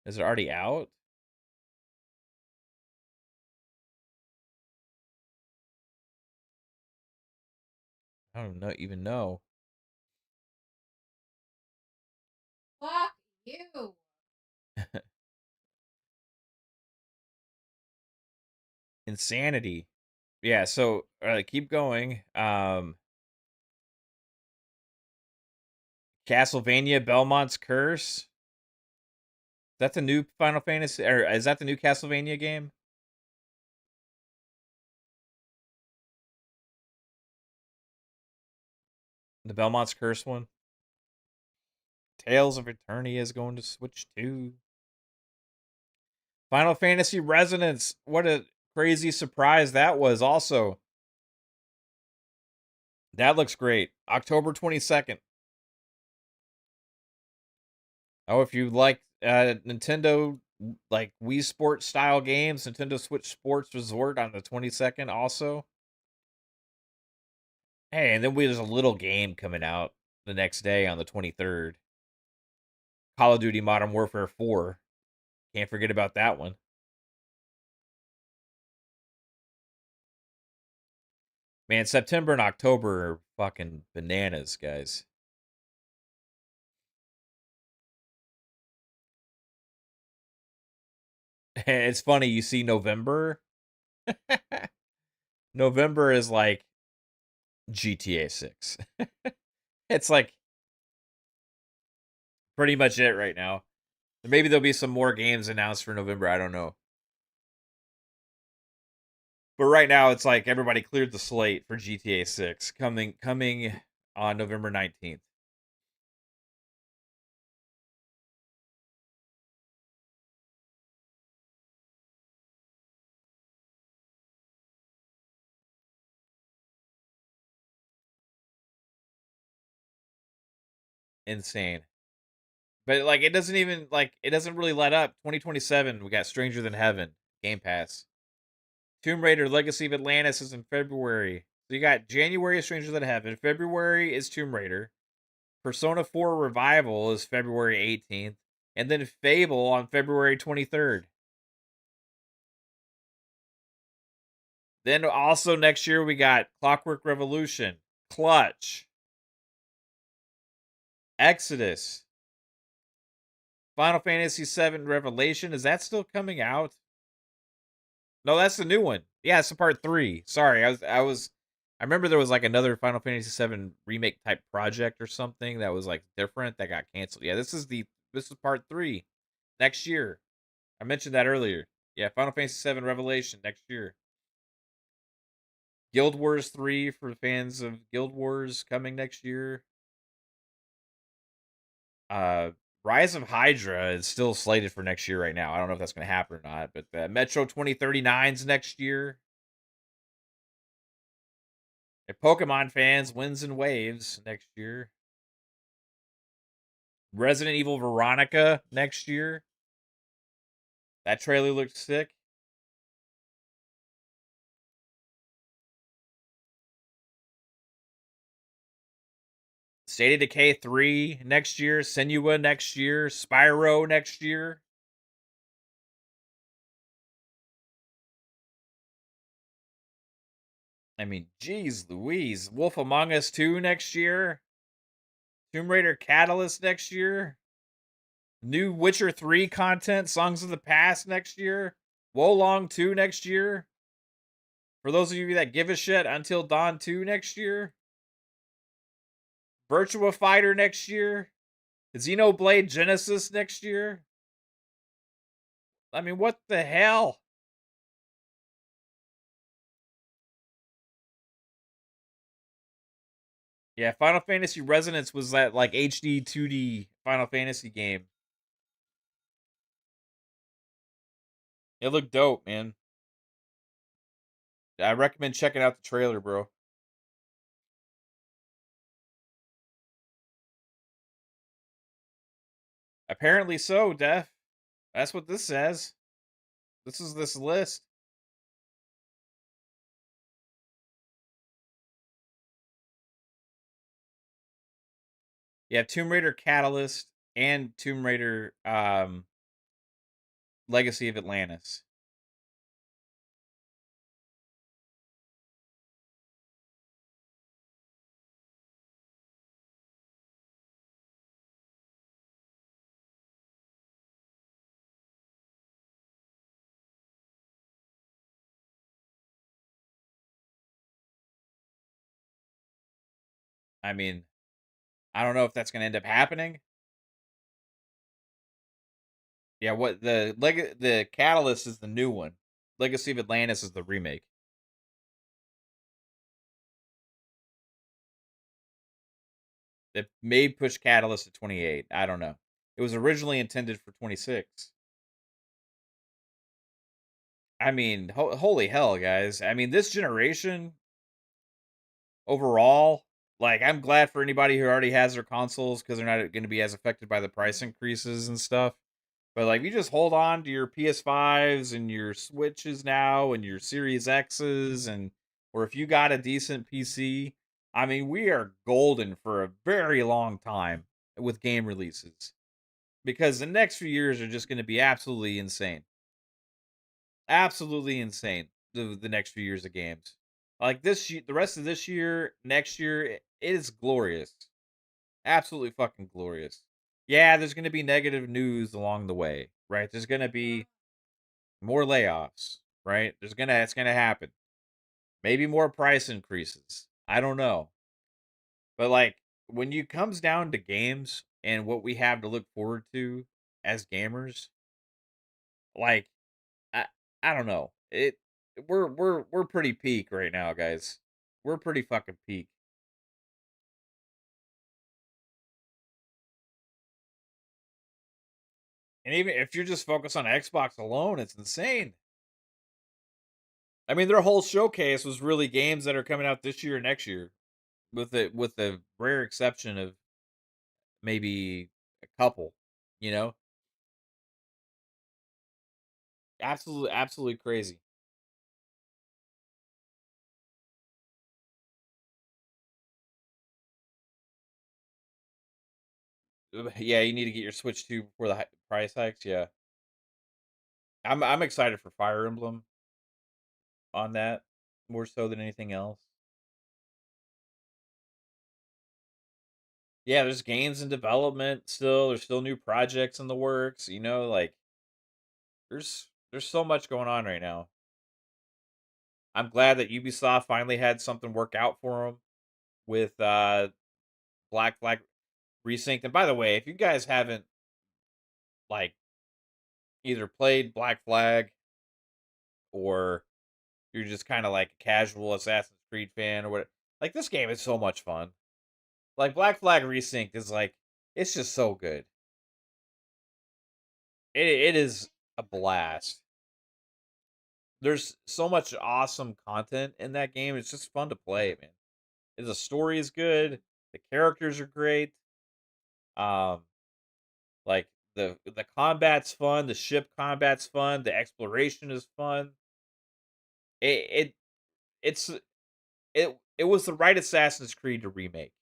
Is it already out? I don't know, even know. Fuck you. Insanity. Yeah, so keep going. Castlevania Belmont's Curse. Is that the new Final Fantasy, or is that the new Castlevania game? The Belmont's Curse one? Tales of Eternity is going to Switch too. Final Fantasy Resonance. What a crazy surprise that was, also. That looks great. October 22nd. Oh, if you like Nintendo, like Wii Sports style games, Nintendo Switch Sports Resort on the 22nd also. Hey, and then there's a little game coming out the next day on the 23rd. Call of Duty Modern Warfare 4. Can't forget about that one. Man, September and October are fucking bananas, guys. It's funny, you see November. November is like GTA 6. It's like pretty much it right now. Maybe there'll be some more games announced for November. I don't know. But right now, it's like everybody cleared the slate for GTA 6 coming on November 19th. Insane. But like it doesn't even like it doesn't really let up. 2027, we got Stranger Than Heaven, Game Pass. Tomb Raider Legacy of Atlantis is in February. So you got January is Stranger Than Heaven, February is Tomb Raider, Persona 4 Revival is February 18th, and then Fable on February 23rd. Then also next year we got Clockwork Revolution, Clutch, Exodus, Final Fantasy VII Revelation. Is that still coming out? No, that's the new one. Yeah, it's the part 3. Sorry, I remember there was like another Final Fantasy VII remake type project or something that was like different that got canceled. Yeah, this is part 3 next year. I mentioned that earlier. Yeah, Final Fantasy VII Revelation next year. Guild Wars 3 for fans of Guild Wars coming next year. Uh Rise of Hydra is still slated for next year right now. I don't know if that's going to happen or not, but Metro 2039's next year. Pokemon fans, Winds and Waves next year. Resident Evil Veronica next year. That trailer looks sick. State of Decay 3 next year. Senua next year. Spyro next year. I mean, geez Louise. Wolf Among Us 2 next year. Tomb Raider Catalyst next year. New Witcher 3 content, Songs of the Past next year. Wolong 2 next year. For those of you that give a shit, Until Dawn 2 next year. Virtua Fighter next year. Xenoblade Genesis next year. I mean, what the hell? Yeah, Final Fantasy Resonance was that like HD 2D Final Fantasy game. It looked dope, man. I recommend checking out the trailer, bro. Apparently so, Def. That's what this says. This is this list. You have Tomb Raider Catalyst and Tomb Raider Legacy of Atlantis. I mean, I don't know if that's going to end up happening. Yeah, what the Catalyst is the new one. Legacy of Atlantis is the remake. It may push Catalyst to 28. I don't know. It was originally intended for 26. I mean, holy hell, guys. I mean, this generation overall, like, I'm glad for anybody who already has their consoles because they're not going to be as affected by the price increases and stuff. But like, you just hold on to your PS5s and your Switches now and your Series X's, and or if you got a decent PC, I mean, we are golden for a very long time with game releases because the next few years are just going to be absolutely insane. Absolutely insane. The next few years of games. Like the rest of this year, next year, it is glorious. Absolutely fucking glorious. Yeah, there's going to be negative news along the way, right? There's going to be more layoffs, right? It's going to happen. Maybe more price increases. I don't know. But like when you comes down to games and what we have to look forward to as gamers, like I I don't know. We're pretty peak right now, guys. We're pretty fucking peak. And even if you're just focused on Xbox alone, it's insane. I mean, their whole showcase was really games that are coming out this year or next year, with the rare exception of maybe a couple. You know, absolutely crazy. Yeah, you need to get your Switch 2 before the price hikes. Yeah, I'm excited for Fire Emblem on that more so than anything else. Yeah, there's games in development still. There's still new projects in the works. You know, like there's so much going on right now. I'm glad that Ubisoft finally had something work out for them with Black Flag Resynced. And by the way, if you guys haven't like either played Black Flag or you're just kind of like a casual Assassin's Creed fan or what, like this game is so much fun. Like Black Flag Resynced is like it's just so good. It is a blast. There's so much awesome content in that game. It's just fun to play, man. The story is good. The characters are great. Um, like the combat's fun. The ship combat's fun. The exploration is fun. It it it's it was the right Assassin's Creed to remake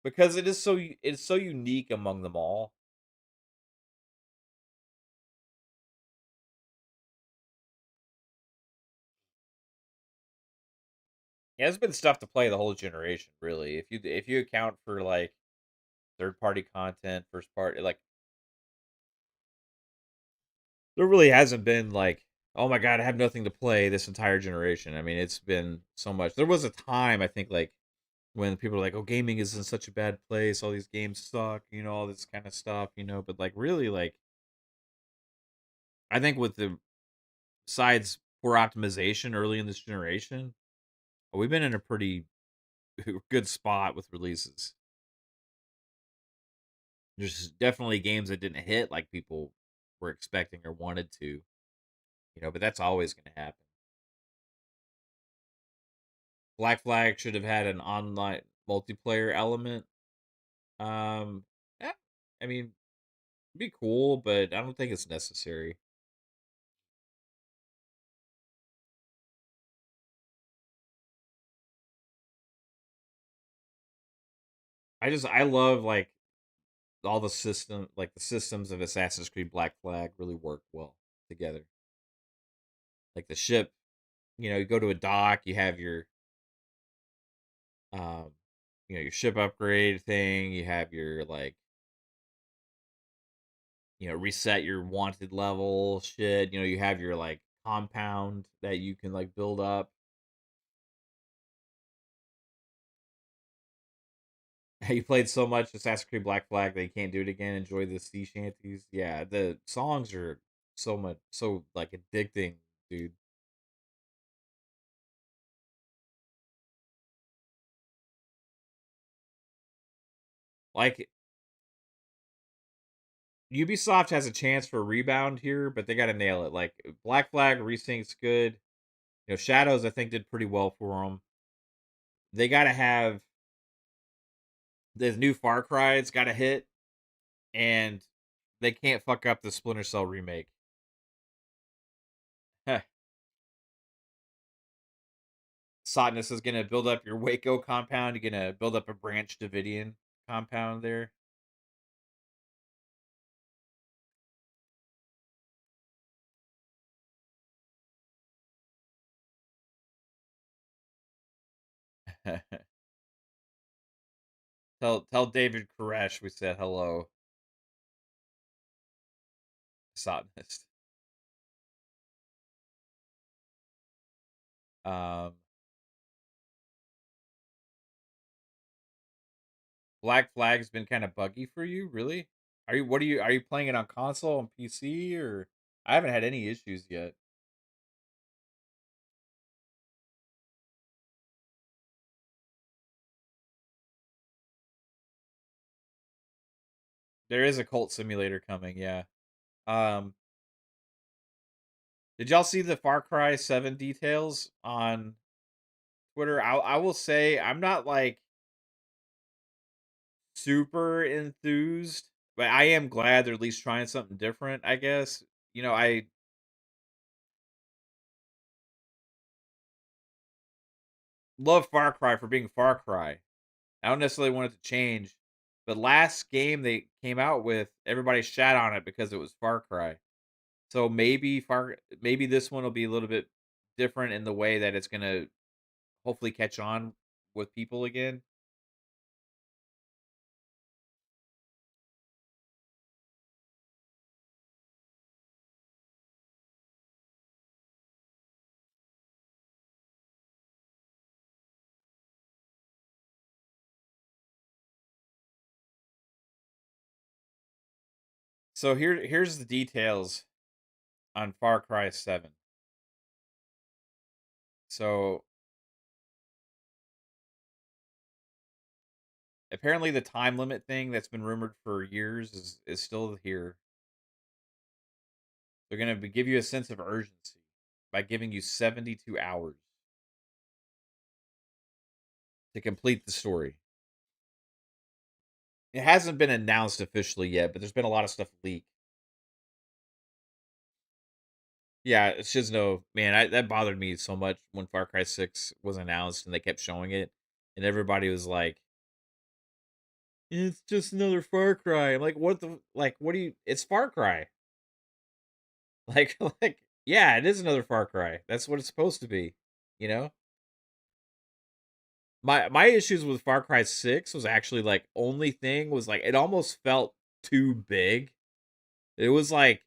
because it's so unique among them all. Yeah, there's been stuff to play the whole generation, really. If you account for like third party content, first party. Like there really hasn't been like, oh my god, I have nothing to play this entire generation. I mean, it's been so much. There was a time I think like when people are like, oh, gaming is in such a bad place, all these games suck, all this kind of stuff, but like really like I think with the besides poor optimization early in this generation, we've been in a pretty good spot with releases. There's definitely games that didn't hit like people were expecting or wanted to, but that's always going to happen. Black Flag should have had an online multiplayer element. Yeah, I mean, it'd be cool, but I don't think it's necessary. I love like all the system like the systems of Assassin's Creed Black Flag really work well together. Like the ship, you go to a dock, you have um your ship upgrade thing, you have your like reset your wanted level shit, you have your like compound that you can like build up. You played so much Assassin's Creed Black Flag that you can't do it again. Enjoy the sea shanties. Yeah, the songs are so like addicting, dude. Like Ubisoft has a chance for a rebound here, but they got to nail it. Like Black Flag resync's good. Shadows I think did pretty well for them. They got to have the new Far Cry. It's got to hit, and they can't fuck up the Splinter Cell remake. Sotness is gonna build up your Waco compound. You're gonna build up a Branch Davidian compound there. Tell David Koresh we said hello, Sotnist. Um, Black Flag's been kind of buggy for you, really? Are you playing it on console and PC or I haven't had any issues yet. There is a cult simulator coming, yeah. Um, did y'all see the Far Cry 7 details on Twitter? I will say I'm not like super enthused, but I am glad they're at least trying something different, I guess. I love Far Cry for being Far Cry. I don't necessarily want it to change. But last game they came out with, everybody shat on it because it was Far Cry. So maybe this one will be a little bit different in the way that it's gonna hopefully catch on with people again. So here's the details on Far Cry 7. So apparently the time limit thing that's been rumored for years is still here. They're gonna give you a sense of urgency by giving you 72 hours to complete the story. It hasn't been announced officially yet, but there's been a lot of stuff leaked. Yeah, it's just no man. That bothered me so much when Far Cry 6 was announced and they kept showing it, and everybody was like, "It's just another Far Cry." I'm like, "What the like? What do you? It's Far Cry." Like, yeah, it is another Far Cry. That's what it's supposed to be, you know. my issues with Far Cry 6 was actually like only thing was like it almost felt too big. It was like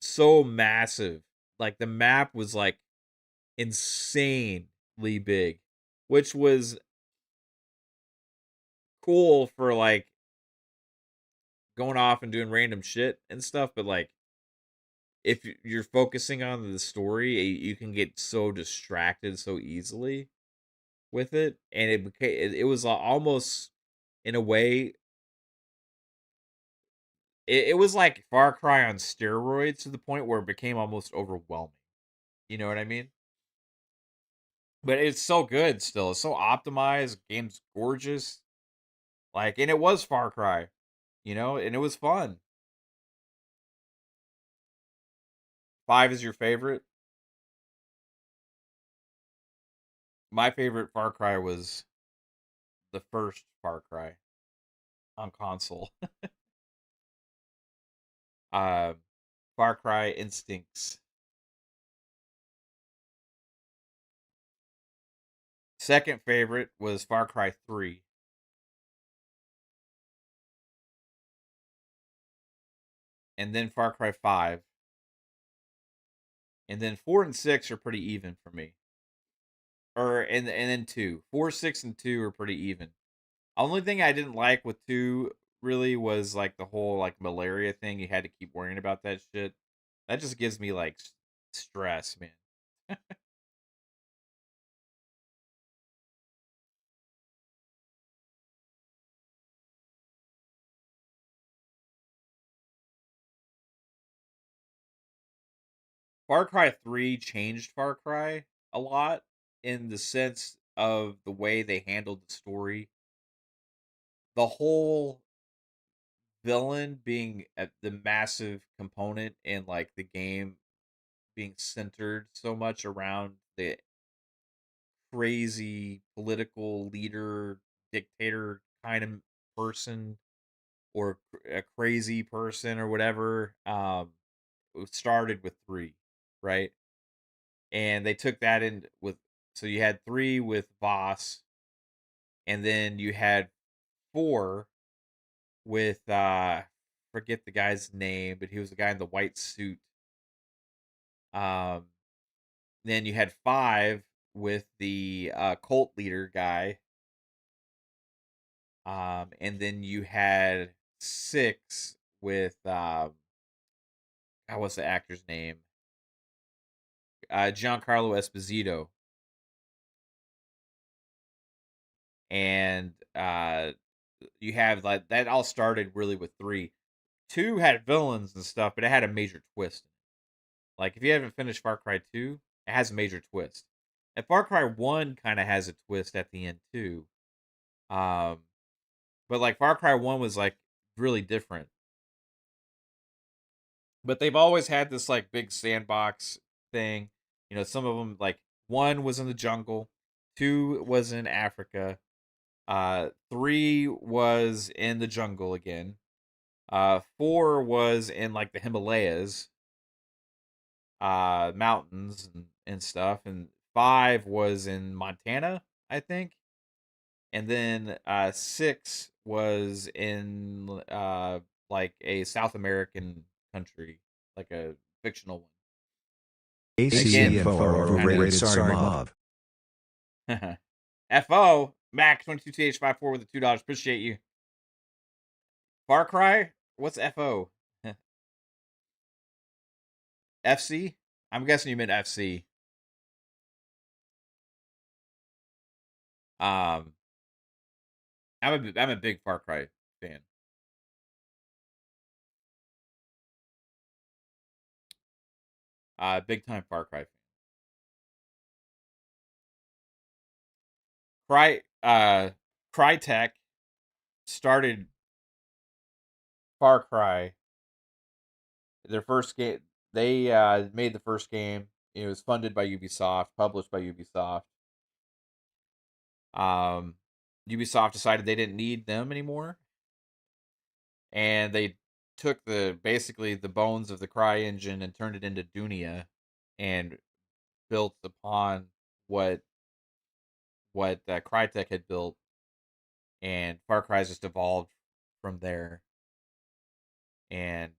so massive. Like the map was like insanely big, which was cool for like going off and doing random shit and stuff, but like if you're focusing on the story, you can get so distracted so easily with it, and it was almost in a way it was like Far Cry on steroids to the point where it became almost overwhelming. You know what I mean? But it's so good still. It's so optimized. Game's gorgeous. Like, and it was Far Cry, and it was fun. 5 is your favorite. My favorite Far Cry was the first Far Cry on console. uh, Far Cry Instincts. Second favorite was Far Cry 3, and then Far Cry 5, and then 4 and 6 are pretty even for me. Or and then 2. 4, 6, and 2 are pretty even. Only thing I didn't like with 2 really was like the whole like malaria thing. You had to keep worrying about that shit. That just gives me like stress, man. Far Cry 3 changed Far Cry a lot in the sense of the way they handled the story. The whole villain being the massive component in like the game being centered so much around the crazy political leader, dictator kind of person, or a crazy person or whatever. It started with 3, right? And they took that in with, so you had 3 with Voss, and then you had 4 with forget the guy's name, but he was the guy in the white suit. Um, then you had 5 with the cult leader guy. And then you had 6 with what's the actor's name? Giancarlo Esposito. And you have like that all started really with 3. 2 had villains and stuff, but it had a major twist. Like if you haven't finished Far Cry 2, it has a major twist. And Far Cry 1 kind of has a twist at the end too. Um, but like Far Cry 1 was like really different. But they've always had this like big sandbox thing. Some of them like 1 was in the jungle, 2 was in Africa, 3 was in the jungle again. 4 was in like the Himalayas, mountains and stuff, and 5 was in Montana, I think. And then 6 was in like a South American country, like a fictional one. AC Again, info are overrated. Sorry, Mob. FO Mac 22TH54 with the $2. Appreciate you. Far Cry? What's FO? FC? I'm guessing you meant FC. Um, I'm a big Far Cry fan. Big time Far Cry fan. Crytek started Far Cry. Their first game, they made the first game. It was funded by Ubisoft, published by Ubisoft. Um, Ubisoft decided they didn't need them anymore, and they took basically the bones of the Cry engine and turned it into Dunia, and built upon what what Crytek had built, and Far Cry's just evolved from there. And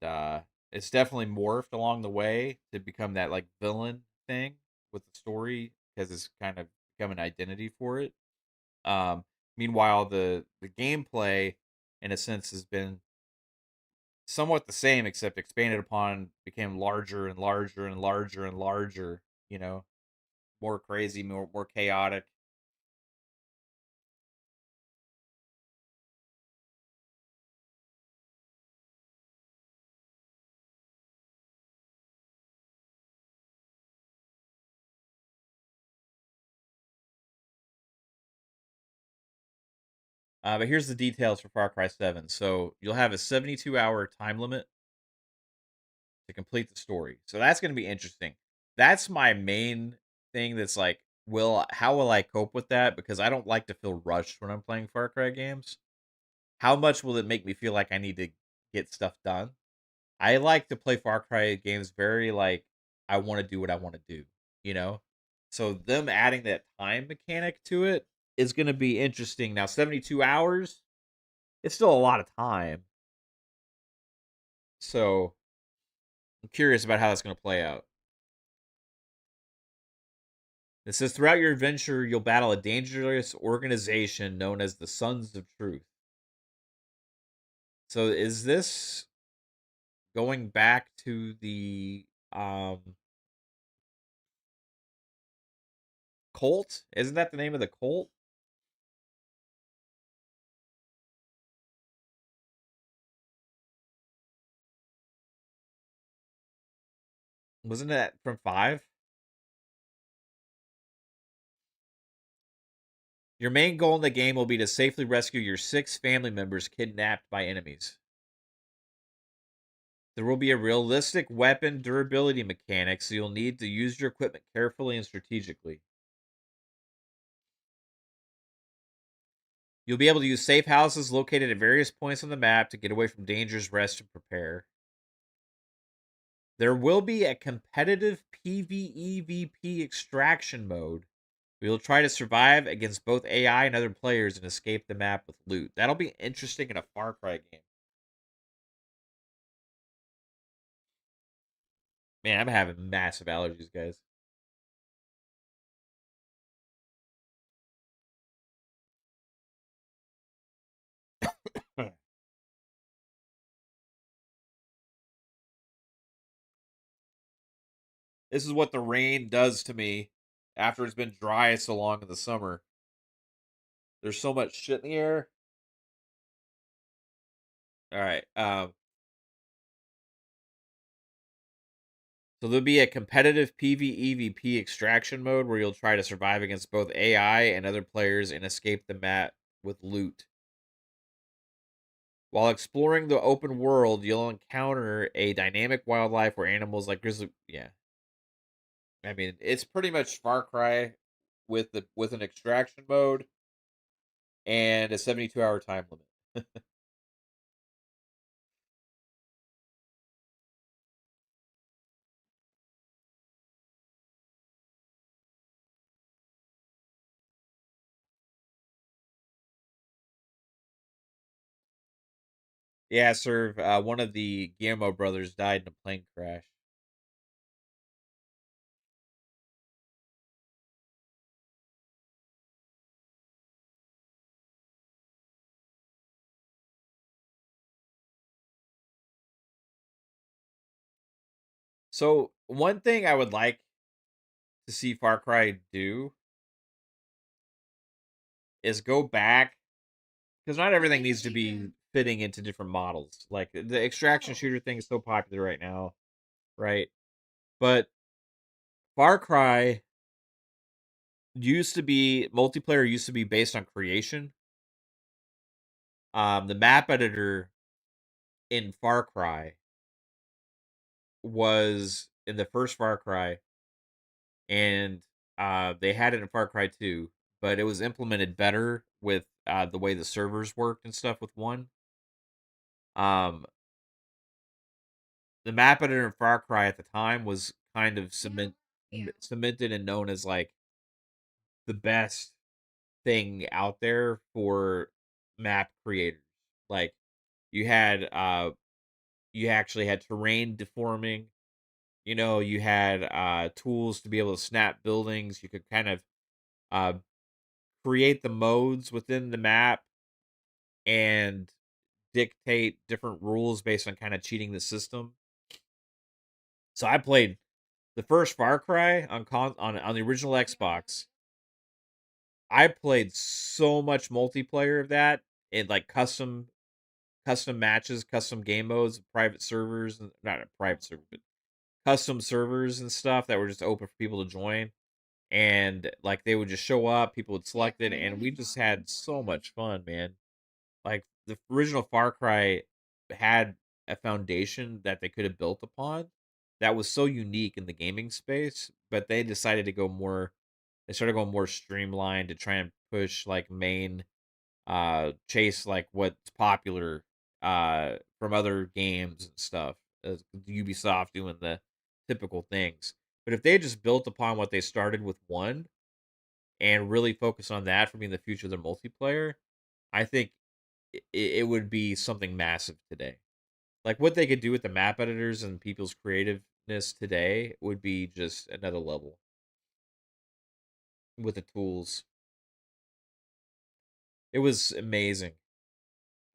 it's definitely morphed along the way to become that like villain thing with the story because it's kind of become an identity for it. Um, Meanwhile, the gameplay, in a sense, has been somewhat the same, except expanded upon, became larger and larger and larger and larger. You know, more crazy, more chaotic. But here's the details for Far Cry 7. So you'll have a 72-hour time limit to complete the story. So that's going to be interesting. That's my main thing that's like, how will I cope with that? Because I don't like to feel rushed when I'm playing Far Cry games. How much will it make me feel like I need to get stuff done? I like to play Far Cry games very like I want to do what I want to do, you know? So them adding that time mechanic to it is going to be interesting. Now 72 hours, it's still a lot of time. So I'm curious about how that's going to play out. It says throughout your adventure, you'll battle a dangerous organization known as the Sons of Truth. So is this going back to the cult? Isn't that the name of the cult? Wasn't that from 5? Your main goal in the game will be to safely rescue your 6 family members kidnapped by enemies. There will be a realistic weapon durability mechanic, so you'll need to use your equipment carefully and strategically. You'll be able to use safe houses located at various points on the map to get away from dangers, rest, and prepare. There will be a competitive PvEVP extraction mode. We will try to survive against both AI and other players and escape the map with loot. That'll be interesting in a Far Cry game. Man, I'm having massive allergies, guys. This is what the rain does to me after it's been dry so long in the summer. There's so much shit in the air. All right. So there'll be a competitive PvEVP extraction mode where you'll try to survive against both AI and other players and escape the map with loot. While exploring the open world, you'll encounter a dynamic wildlife where animals like grizzly. Yeah, I mean it's pretty much Far Cry with an extraction mode and a 72-hour time limit. Yeah, sir. One of the Guillermo brothers died in a plane crash. So one thing I would like to see Far Cry do is go back because not everything needs to be fitting into different models. Like the extraction shooter thing is so popular right now, right? But Far Cry used to be multiplayer used to be based on creation. The map editor in Far Cry was in the first Far Cry, and they had it in Far Cry 2, but it was implemented better with the way the servers worked and stuff with one. Um, the map editor in Far Cry at the time was kind of Yeah. cemented and known as like the best thing out there for map creators. Like you had you actually had terrain deforming, you had tools to be able to snap buildings. You could kind of uh create the modes within the map and dictate different rules based on kind of cheating the system. So I played the first Far Cry on the original Xbox. I played so much multiplayer of that in like custom matches, custom game modes, private servers, and not a private server, but custom servers and stuff that were just open for people to join. And like they would just show up, people would select it, and we just had so much fun, man. Like the original Far Cry had a foundation that they could have built upon that was so unique in the gaming space, but they decided to go more they started going more streamlined to try and push like main chase like what's popular from other games and stuff. Ubisoft doing the typical things. But if they just built upon what they started with one and really focus on that for being the future of their multiplayer, I think it would be something massive today. Like what they could do with the map editors and people's creativeness today would be just another level with the tools. It was amazing.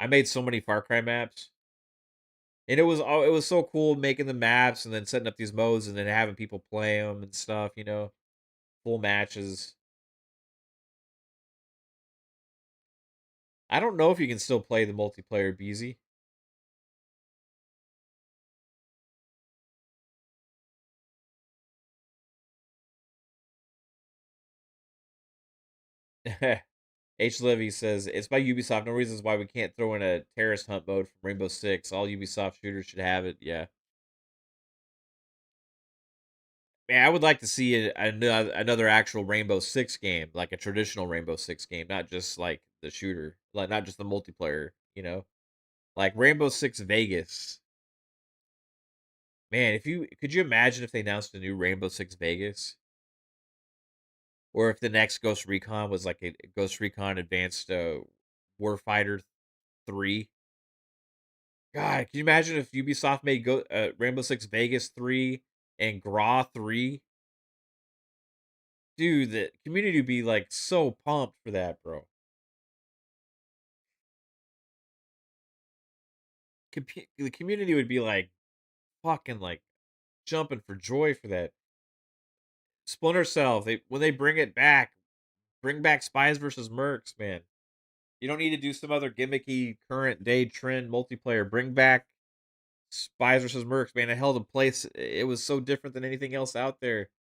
I made so many Far Cry maps, and it was so cool making the maps and then setting up these modes and then having people play them and stuff. Full matches. I don't know if you can still play the multiplayer BZ. H. Levy says it's by Ubisoft. No reasons why we can't throw in a terrorist hunt mode from Rainbow Six. All Ubisoft shooters should have it. Yeah, man, I would like to see another actual Rainbow Six game, like a traditional Rainbow Six game, not just like the shooter, like not just the multiplayer. Like Rainbow Six Vegas. Man, if you could you imagine if they announced a new Rainbow Six Vegas, or if the next Ghost Recon was like a Ghost Recon Advanced Warfighter 3. God, can you imagine if Ubisoft made Rainbow Six Vegas 3 and Gra 3? Dude, the community would be like so pumped for that, bro. The community would be like fucking like jumping for joy for that. Splinter Cell, they when they bring back Spies versus Mercs, man. You don't need to do some other gimmicky current day trend multiplayer. Bring back Spies versus Mercs, man. It held a place. It was so different than anything else out there.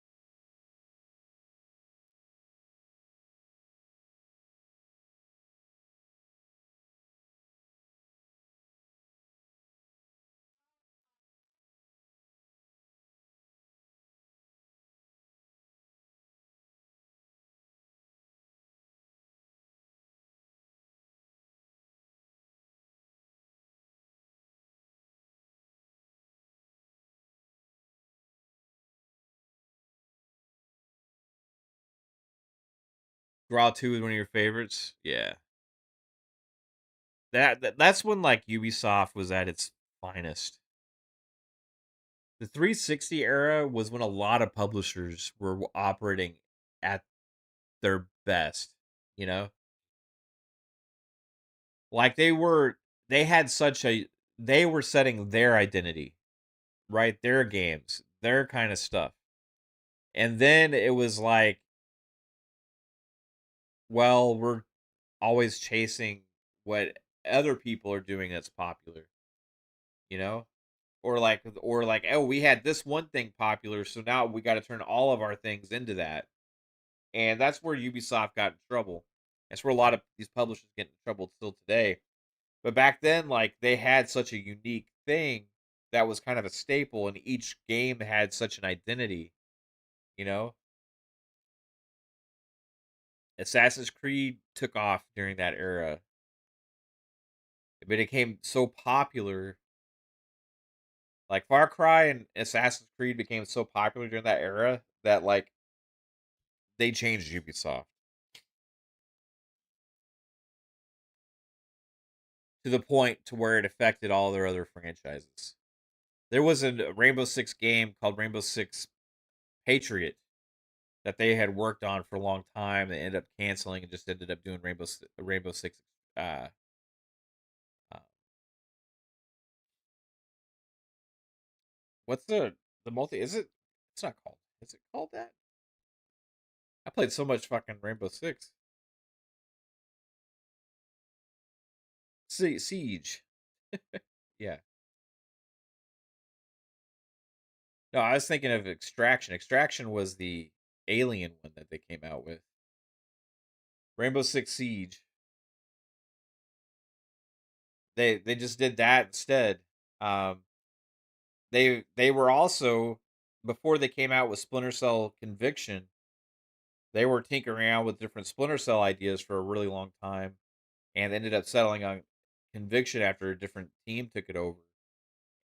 Raw 2 is one of your favorites. Yeah. That's when like Ubisoft was at its finest. The 360 era was when a lot of publishers were operating at their best, you know? Like they had such a they were setting their identity, right? Their games, their kind of stuff. And then it was like, well, we're always chasing what other people are doing that's popular, you know? Or like, oh, we had this one thing popular, so now we got to turn all of our things into that. And that's where Ubisoft got in trouble. That's where a lot of these publishers get in trouble still today. But back then, like they had such a unique thing that was kind of a staple, and each game had such an identity. You know, Assassin's Creed took off during that era, but it became so popular. Like Far Cry and Assassin's Creed became so popular during that era that like they changed Ubisoft. to the point to where it affected all their other franchises. There was a Rainbow Six game called Rainbow Six Patriot that they had worked on for a long time. They ended up canceling and just ended up doing Rainbow Six. Uh, uh, what's the multi? Is it? It's not called. Is it called that? I played so much fucking Rainbow Six. Siege. Yeah. No, I was thinking of Extraction. Extraction was the alien one that they came out with. Rainbow Six Siege. They just did that instead. Um, they were also, before they came out with Splinter Cell Conviction, they were tinkering around with different Splinter Cell ideas for a really long time, and ended up settling on Conviction after a different team took it over,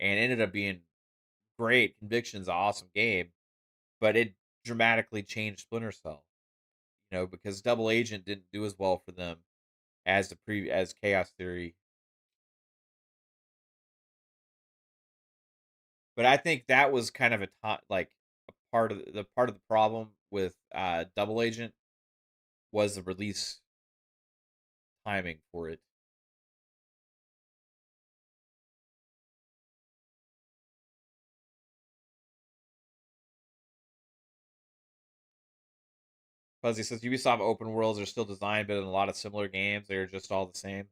and ended up being great. Conviction's an awesome game, but it dramatically changed Splinter Cell. Because Double Agent didn't do as well for them as as Chaos Theory. But I think that was kind of like a part of the problem with Double Agent was the release timing for it. Fuzzy says Ubisoft open worlds are still designed, but in a lot of similar games, they're just all the same.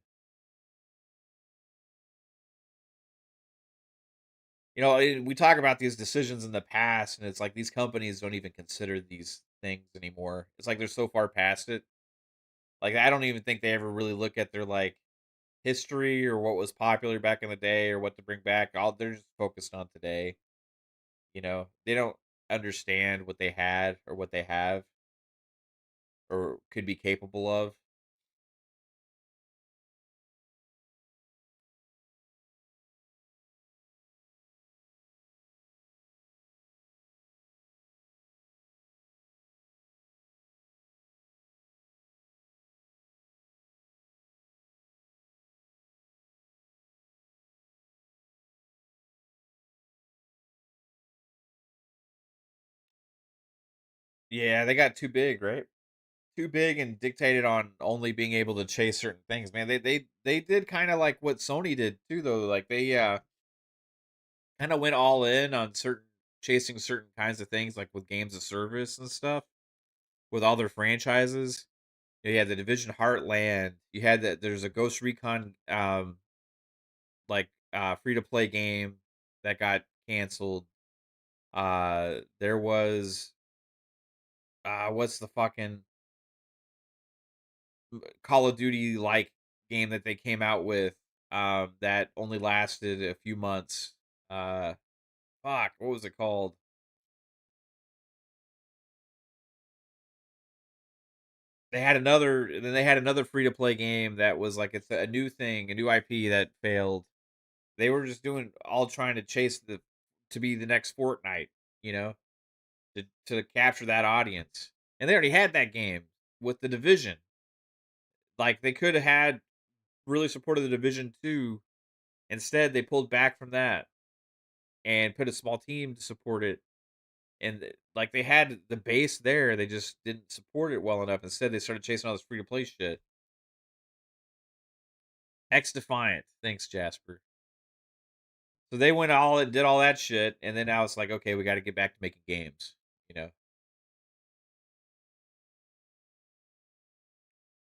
We talk about these decisions in the past, and it's like these companies don't even consider these things anymore. It's like they're so far past it. Like I don't even think they ever really look at their like history or what was popular back in the day or what to bring back. All they're just focused on today. They don't understand what they had or what they have or could be capable of. Yeah, they got too big, right? Too big and dictated on only being able to chase certain things. Man, they did kind of like what Sony did too, though. Like they kind of went all in on certain chasing certain kinds of things, like with games of service and stuff, with all their franchises. You had the Division Heartland. You had that. There's a Ghost Recon, like free to play game that got canceled. There was what's the fucking Call of Duty like game that they came out with that only lasted a few months. Uh Fuck, what was it called? They had another free to play game that was like it's a new thing, a new IP that failed. They were just doing all trying to chase to be the next Fortnite, you know, to capture that audience. And they already had that game with the Division. Like they could have had really supported the Division 2. Instead, they pulled back from that and put a small team to support it. And like they had the base there, they just didn't support it well enough. Instead, they started chasing all this free to play shit. X Defiant, thanks Jasper. So they went all and did all that shit, and then now it's like, okay, we got to get back to making games. You know,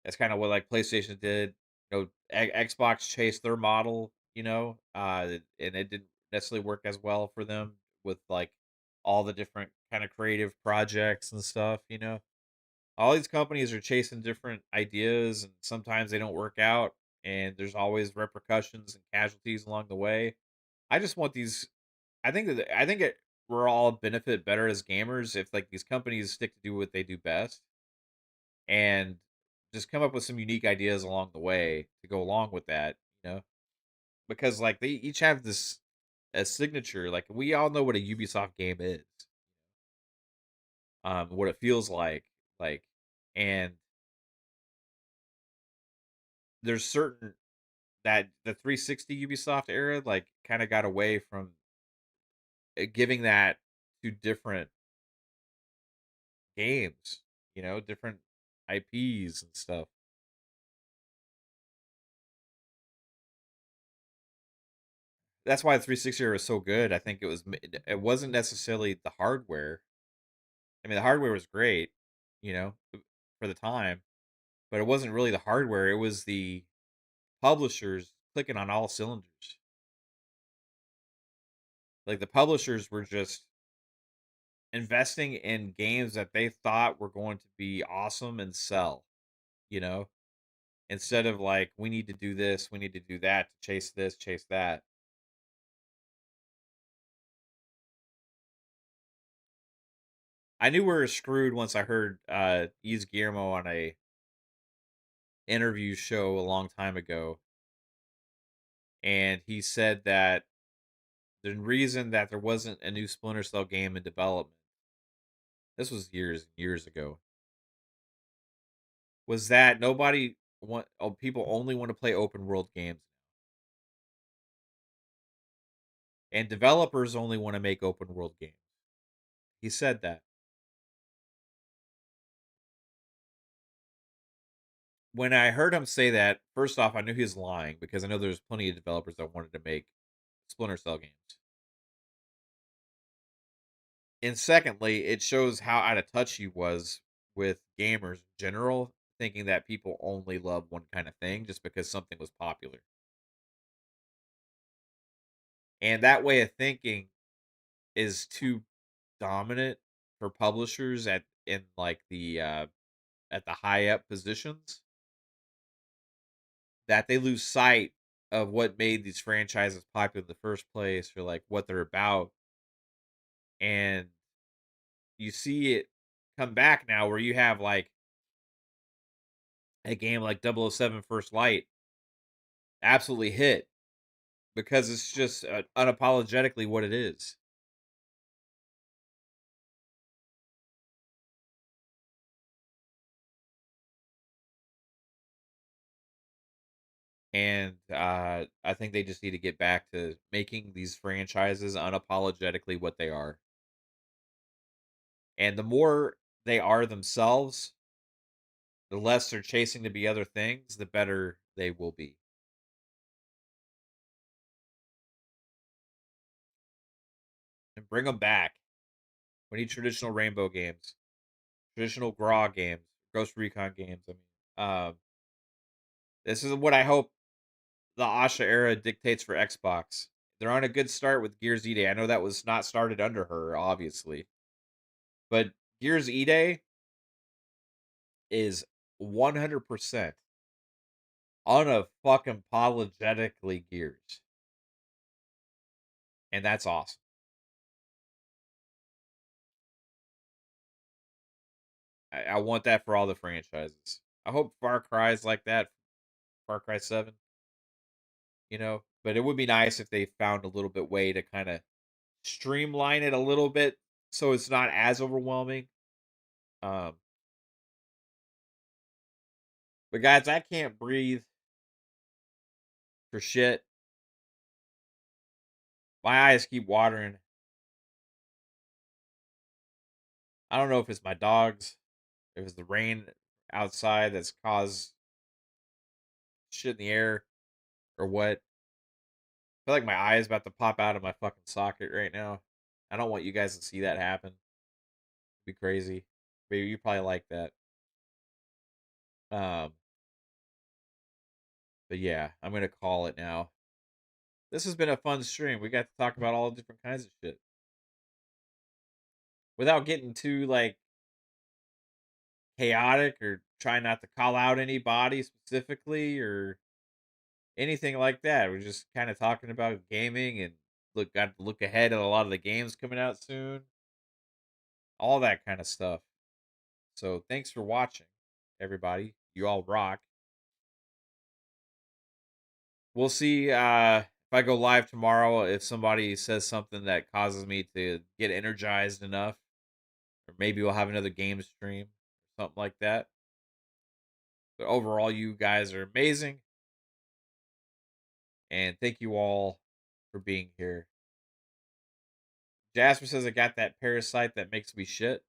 that's kind of what like PlayStation did. Xbox chased their model. And it didn't necessarily work as well for them with like all the different kind of creative projects and stuff. All these companies are chasing different ideas, and sometimes they don't work out, and there's always repercussions and casualties along the way. I just want these. I think we're all benefit better as gamers if like these companies stick to do what they do best and just come up with some unique ideas along the way to go along with that. Because like they each have this a signature. Like we all know what a Ubisoft game is, what it feels like, and there's certain that the 360 Ubisoft era, like, kind of got away from giving that to different games, different IPs and stuff. That's why the 360 era was so good. I think it wasn't necessarily the hardware. I mean, the hardware was great, you know, for the time, but it wasn't really the hardware. It was the publishers clicking on all cylinders. Like the publishers were just investing in games that they thought were going to be awesome and sell, you know, instead of like, we need to do this, we need to do that to chase this, chase that. I knew we were screwed once I heard Yves Guillermo on a interview show a long time ago, and he said that the reason that there wasn't a new Splinter Cell game in development, this was years and years ago, was that people only want to play open world games, and developers only want to make open world games. He said that. When I heard him say that, first off, I knew he was lying because I know there's plenty of developers that wanted to make Splinter Cell games. And secondly, it shows how out of touch he was with gamers in general, thinking that people only love one kind of thing just because something was popular. And that way of thinking is too dominant for publishers in like the at the high up positions, that they lose sight of what made these franchises popular in the first place, or like what they're about. And you see it come back now where you have like a game like 007 First Light absolutely hit because it's just unapologetically what it is. And I think they just need to get back to making these franchises unapologetically what they are. And the more they are themselves, the less they're chasing to be other things, the better they will be. And bring them back. We need traditional Rainbow games, traditional Graw games, Ghost Recon games. I mean, this is what I hope the Asha era dictates for Xbox. They're on a good start with Gears E-Day. I know that was not started under her, obviously. But Gears E-Day is 100% unfucking apologetically Gears. And that's awesome. I want that for all the franchises. I hope Far Cry's like that, Far Cry 7, but it would be nice if they found a little bit way to kind of streamline it a little bit so it's not as overwhelming. Um, but guys, I can't breathe for shit. My eyes keep watering. I don't know if it's my dogs, if it's the rain outside that's caused shit in the air, or what. I feel like my eye is about to pop out of my fucking socket right now. I don't want you guys to see that happen. It'd be crazy. Maybe you probably like that. Um, but yeah, I'm gonna call it now. This has been a fun stream. We got to talk about all different kinds of shit without getting too like chaotic or trying not to call out anybody specifically or anything like that. We're just kind of talking about gaming and got to look ahead at a lot of the games coming out soon, all that kind of stuff. So thanks for watching, everybody. You all rock. We'll see if I go live tomorrow, if somebody says something that causes me to get energized enough, or maybe we'll have another game stream, something like that. But overall, you guys are amazing. And thank you all for being here. Jasper says I got that parasite that makes me shit.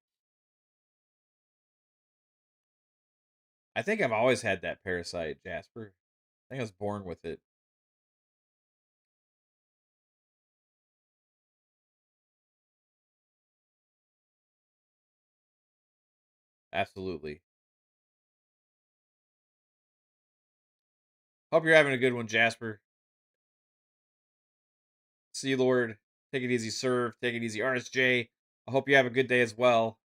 I think I've always had that parasite, Jasper. I think I was born with it. Absolutely. Hope you're having a good one, Jasper. See you, Lord. Take it easy, Serve. Take it easy, RSJ. I hope you have a good day as well.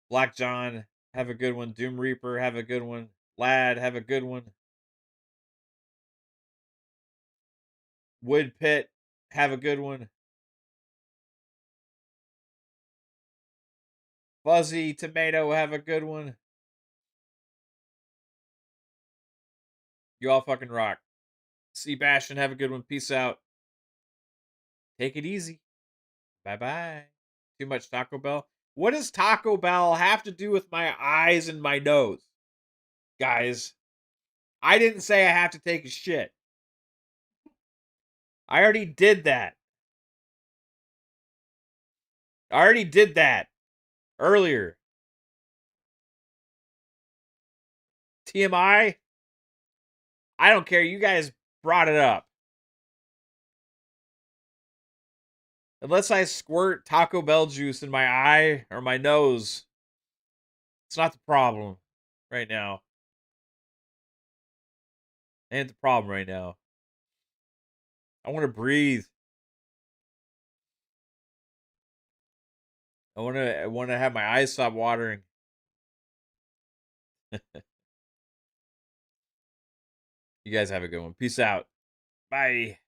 Black John, have a good one. Doom Reaper, have a good one. Lad, have a good one. Wood Pit, have a good one. Fuzzy Tomato, have a good one. You all fucking rock. Sebastian, have a good one. Peace out. Take it easy. Bye bye. Too much Taco Bell. What does Taco Bell have to do with my eyes and my nose? Guys, I didn't say I have to take a shit. I already did that. I already did that earlier. TMI? I don't care. You guys brought it up. Unless I squirt Taco Bell juice in my eye or my nose, it's not the problem right now. Ain't the problem right now. I want to breathe. I want to have my eyes stop watering. You guys have a good one. Peace out. Bye.